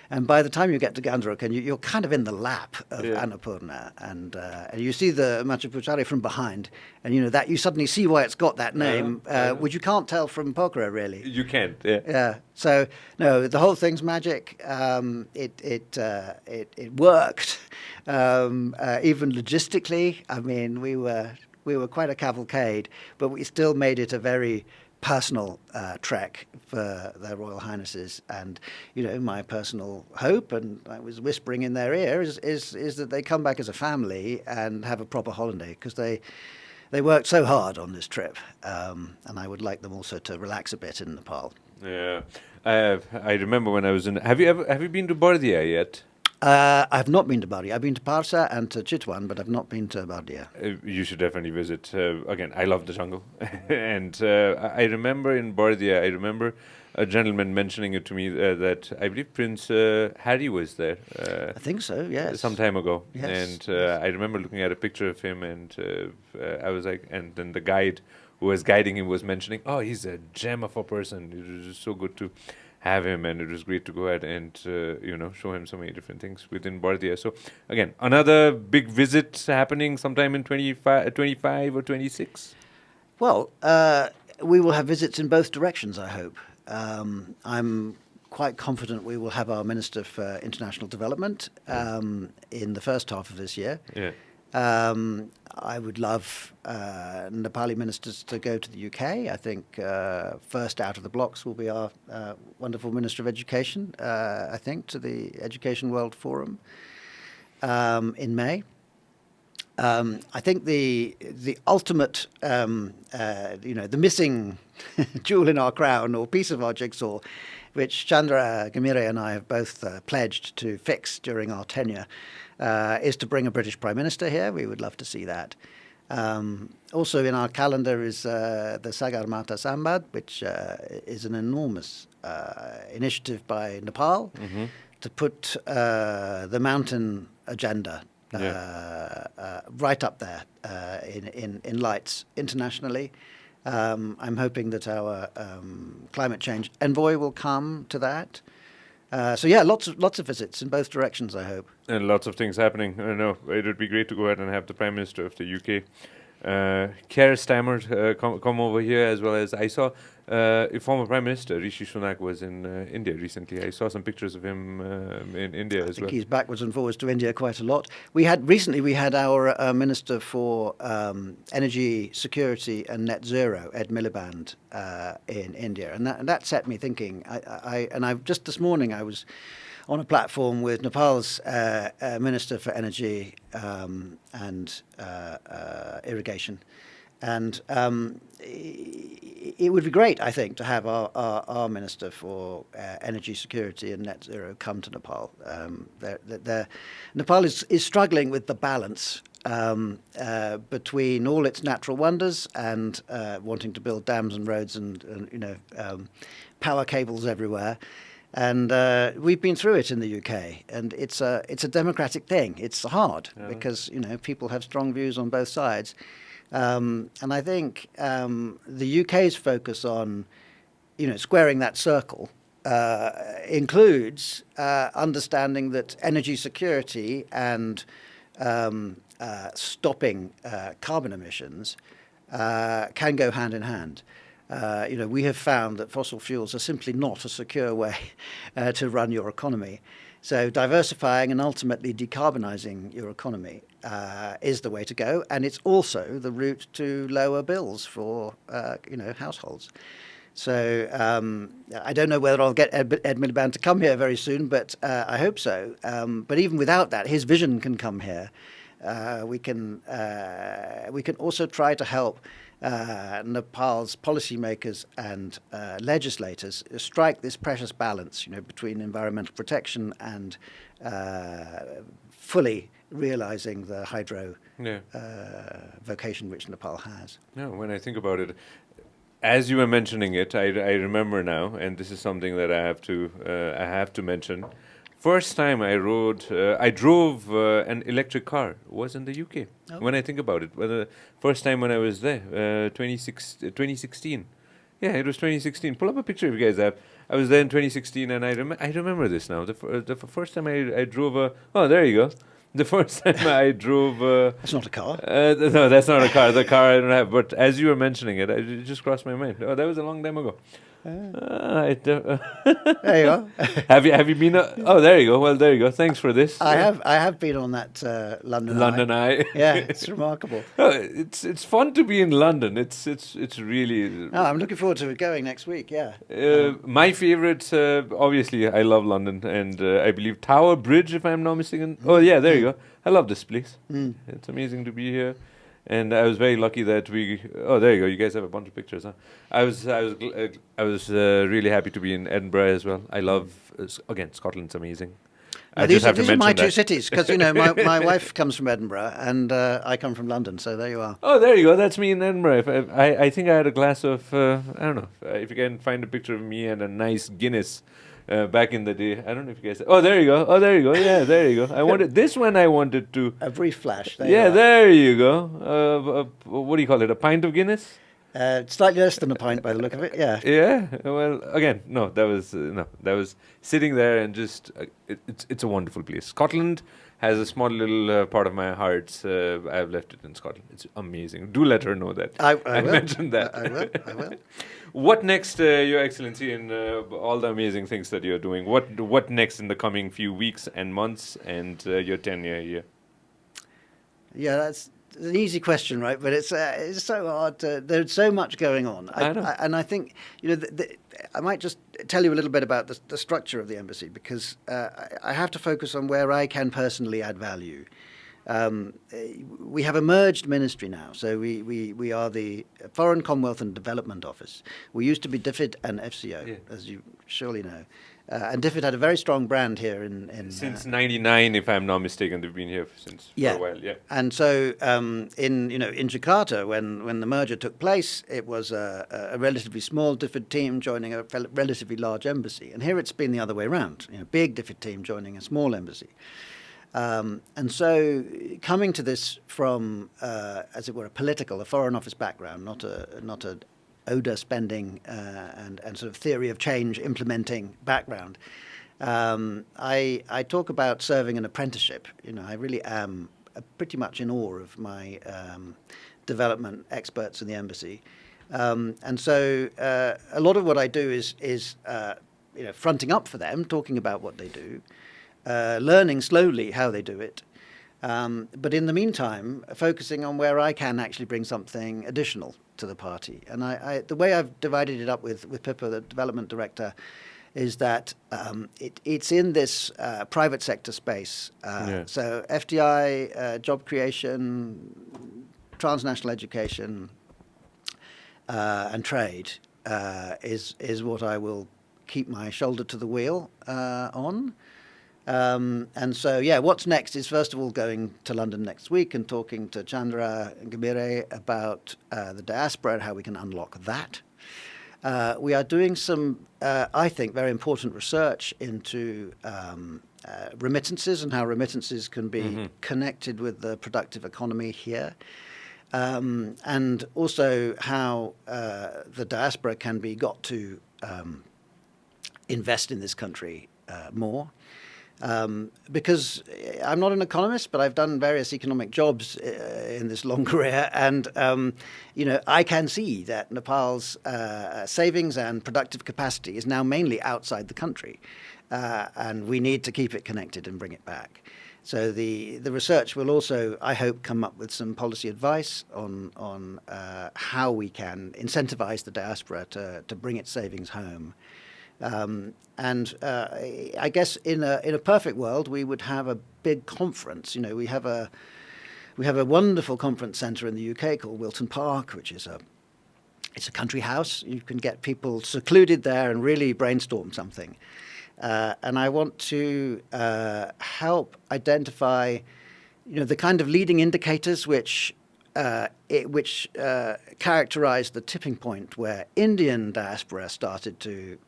And by the time you get to Gandruk, and you're kind of in the lap of Annapurna, and you see the Machu Picchu from behind, and you know that you suddenly see why it's got that name, which you can't tell from Pokhara, really. You can't, yeah. Yeah. So no, the whole thing's magic. It worked, even logistically. I mean, we were quite a cavalcade, but we still made it a very personal trek for their Royal Highnesses. And you know, my personal hope, and I was whispering in their ear, is that they come back as a family and have a proper holiday, because they worked so hard on this trip, and I would like them also to relax a bit in Nepal. Yeah, I remember when I was in. Have you been to Bardia yet? I have not been to Bardia. I've been to Parsa and to Chitwan, but I've not been to Bardia. You should definitely visit. Again, I love the jungle. And I remember in Bardia, I remember a gentleman mentioning it to me that I believe Prince Harry was there. I think so, yes. Some time ago. Yes. And I remember looking at a picture of him, and I was like, and then the guide who was guiding him was mentioning, oh, he's a gem of a person. It was just so good to have him, and it was great to go ahead and show him so many different things within Bardia. So again, another big visit happening sometime in 25 or 26. Well, we will have visits in both directions, I hope. I'm quite confident we will have our Minister for International Development in the first half of this year. Yeah. I would love Nepali ministers to go to the UK. I think first out of the blocks will be our wonderful Minister of Education, I think, to the Education World Forum in May. I think the ultimate, the missing jewel in our crown or piece of our jigsaw which Chandra Gamire and I have both pledged to fix during our tenure, is to bring a British Prime Minister here. We would love to see that. Also in our calendar is the Sagarmatha Sambad, which is an enormous initiative by Nepal to put the mountain agenda right up there in lights internationally. I'm hoping that our climate change envoy will come to that. So yeah, lots of visits in both directions, I hope. And lots of things happening. I know it would be great to go ahead and have the Prime Minister of the UK, Keir Starmer, come over here, as well as I saw a former Prime Minister, Rishi Sunak, was in India recently. I saw some pictures of him in India as well. He's backwards and forwards to India quite a lot. We had our Minister for Energy Security and Net Zero, Ed Miliband, in India, and that set me thinking. Just this morning I was on a platform with Nepal's Minister for Energy and Irrigation. And it would be great, I think, to have our Minister for Energy Security and Net Zero come to Nepal. Nepal is struggling with the balance between all its natural wonders and wanting to build dams and roads and power cables everywhere. And we've been through it in the UK, and it's a democratic thing. It's hard because people have strong views on both sides. And I think the UK's focus on, squaring that circle includes understanding that energy security and stopping carbon emissions can go hand in hand. We have found that fossil fuels are simply not a secure way to run your economy. So diversifying and ultimately decarbonising your economy is the way to go, and it's also the route to lower bills for households. So I don't know whether I'll get Ed Miliband to come here very soon, but I hope so. But even without that, his vision can come here. We can also try to help Nepal's policymakers and legislators strike this precious balance, between environmental protection and fully realizing the hydro vocation which Nepal has. No, when I think about it, as you were mentioning it, I remember now, and this is something that I have to mention. First time I drove an electric car was in the UK. Oh. When I think about it, first time when I was there, 2016. Yeah, it was 2016. Pull up a picture if you guys have. I was there in 2016, and I remember this now. The first time I drove a... Oh, there you go. The first time I drove... That's not a car. No, that's not a car. The car I don't have. But as you were mentioning it, it just crossed my mind. Oh, that was a long time ago. There you go. Have you been? Oh, there you go. Well, there you go. Thanks for this. I have been on that London Eye. Yeah, it's remarkable. Oh, it's fun to be in London. It's really. Oh, I'm looking forward to going next week. Yeah. My favorite, obviously, I love London, and I believe Tower Bridge, if I'm not mistaken. Oh yeah, there you go. I love this place. It's amazing to be here. And I was very lucky that we. Oh, there you go. You guys have a bunch of pictures, huh? I was really happy to be in Edinburgh as well. I love again Scotland's amazing. These are my two cities because my wife comes from Edinburgh and I come from London. So there you are. Oh, there you go. That's me in Edinburgh. I think I had a glass of I don't know if you can find a picture of me and a nice Guinness. Back in the day, I don't know if you guys. Oh, there you go. Oh, there you go. Yeah, there you go. I wanted this one. I wanted to a brief flash. There you go. What do you call it? A pint of Guinness? Slightly less than a pint by the look of it. Yeah. Yeah. Well, again, no. That was sitting there and just. It's a wonderful place. Scotland has a small little part of my heart. I've left it in Scotland. It's amazing. Do let her know that. I mentioned that. I will. What next, Your Excellency, in all the amazing things that you're doing? What next in the coming few weeks and months and your tenure here? Yeah, that's an easy question, right? But it's so hard. There's so much going on. I think I might just tell you a little bit about the structure of the embassy because I have to focus on where I can personally add value. We have a merged ministry now, so we are the Foreign, Commonwealth and Development Office. We used to be DFID and FCO, as you surely know. And DFID had a very strong brand here in since '99, if I'm not mistaken. They've been here since for a while. Yeah. And so in Jakarta, when the merger took place, it was a relatively small DFID team joining a relatively large embassy. And here it's been the other way around. Big DFID team joining a small embassy. And so coming to this from, as it were, a Foreign Office background, not a ODA spending and sort of theory of change implementing background, I talk about serving an apprenticeship. I really am pretty much in awe of my development experts in the embassy. And so a lot of what I do is fronting up for them, talking about what they do, learning slowly how they do it, but in the meantime, focusing on where I can actually bring something additional to the party. And the way I've divided it up with Pippa, the development director, is that it's in this private sector space. So FDI, job creation, transnational education, and trade is what I will keep my shoulder to the wheel on. And so, what's next is, first of all, going to London next week and talking to Chandra and Gambire about the diaspora and how we can unlock that. We are doing some, I think, very important research into remittances and how remittances can be connected with the productive economy here. And also how the diaspora can be got to invest in this country more. Because I'm not an economist, but I've done various economic jobs in this long career, and I can see that Nepal's savings and productive capacity is now mainly outside the country, and we need to keep it connected and bring it back. So the research will also, I hope, come up with some policy advice on how we can incentivize the diaspora to bring its savings home. And I guess in a perfect world, we would have a big conference. We have a wonderful conference centre in the UK called Wilton Park, which is it's a country house. You can get people secluded there and really brainstorm something. And I want to help identify, the kind of leading indicators which characterized the tipping point where Indian diaspora started to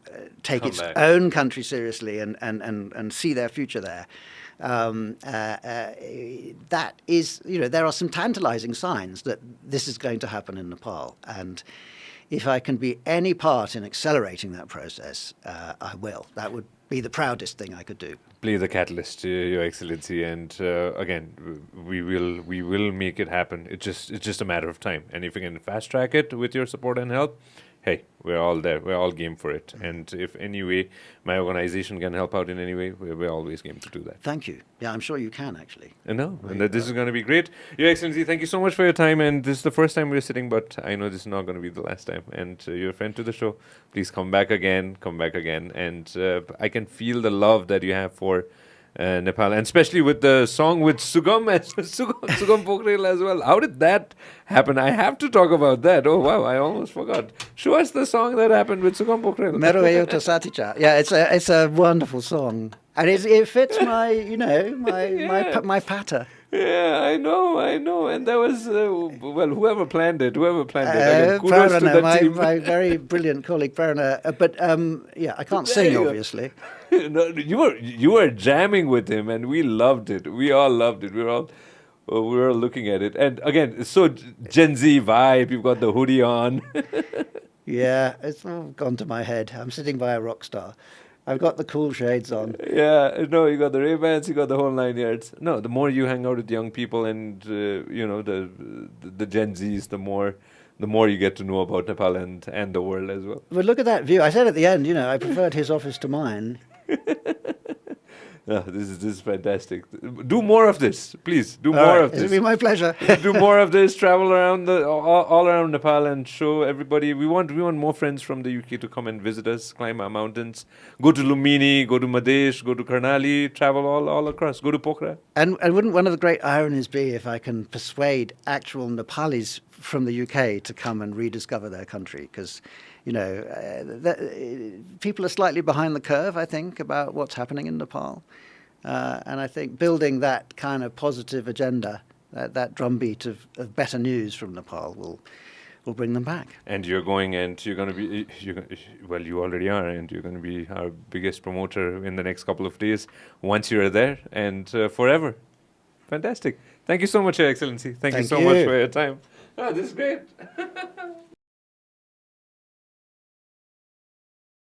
take its own country seriously and see their future there. That is, there are some tantalizing signs that this is going to happen in Nepal. And if I can be any part in accelerating that process, I will. That would be the proudest thing I could do. Play the catalyst, Your Excellency, and again, we will make it happen. It's just a matter of time. And if we can fast track it with your support and help, hey, we're all there. We're all game for it. And if any way my organization can help out in any way, we're always game to do that. Thank you. Yeah, I'm sure you can, actually. No, and this is going to be great. Your Excellency, thank you so much for your time. And this is the first time we're sitting, but I know this is not going to be the last time. And you're a friend to the show. Please come back again. And I can feel the love that you have for Nepal, and especially with the song with Sugam Pokhrel as well. How did that happen? I have to talk about that. Oh wow, I almost forgot. Show us the song that happened with Sugam Pokhrel. Mero Eyota Saticha. Yeah, it's a wonderful song, and it fits my my patter. Yeah, I know, and that was whoever planned it. Again, kudos Prerana, to the team. my very brilliant colleague Prerana. But I can't sing, obviously. No, you were jamming with him, and we loved it. We all loved it. We were looking at it, and again, it's so Gen Z vibe. You've got the hoodie on. Yeah, it's all gone to my head. I'm sitting by a rock star. I've got the cool shades on. Yeah, no, you got the Ray-Bans, you got the whole 9 yards. No, the more you hang out with young people and the Gen Zs, the more you get to know about Nepal and the world as well. But look at that view. I said at the end, I preferred his office to mine. This is fantastic. Do more of this, please. Do All more right. of It'll this. be my pleasure. Do more of this. Travel around all around Nepal and show everybody. We want more friends from the UK to come and visit us, climb our mountains, go to Lumbini, go to Madesh, go to Karnali, travel all across. Go to Pokhara. And wouldn't one of the great ironies be if I can persuade actual Nepalis from the UK to come and rediscover their country? Because, you know, people are slightly behind the curve, I think, about what's happening in Nepal. And I think building that kind of positive agenda, that drumbeat of better news from Nepal will bring them back. And you're going, and you're going to be, well, you already are, and you're going to be our biggest promoter in the next couple of days once you're there and forever. Fantastic. Thank you so much, Your Excellency. Thank you so much for your time. Oh, this is great.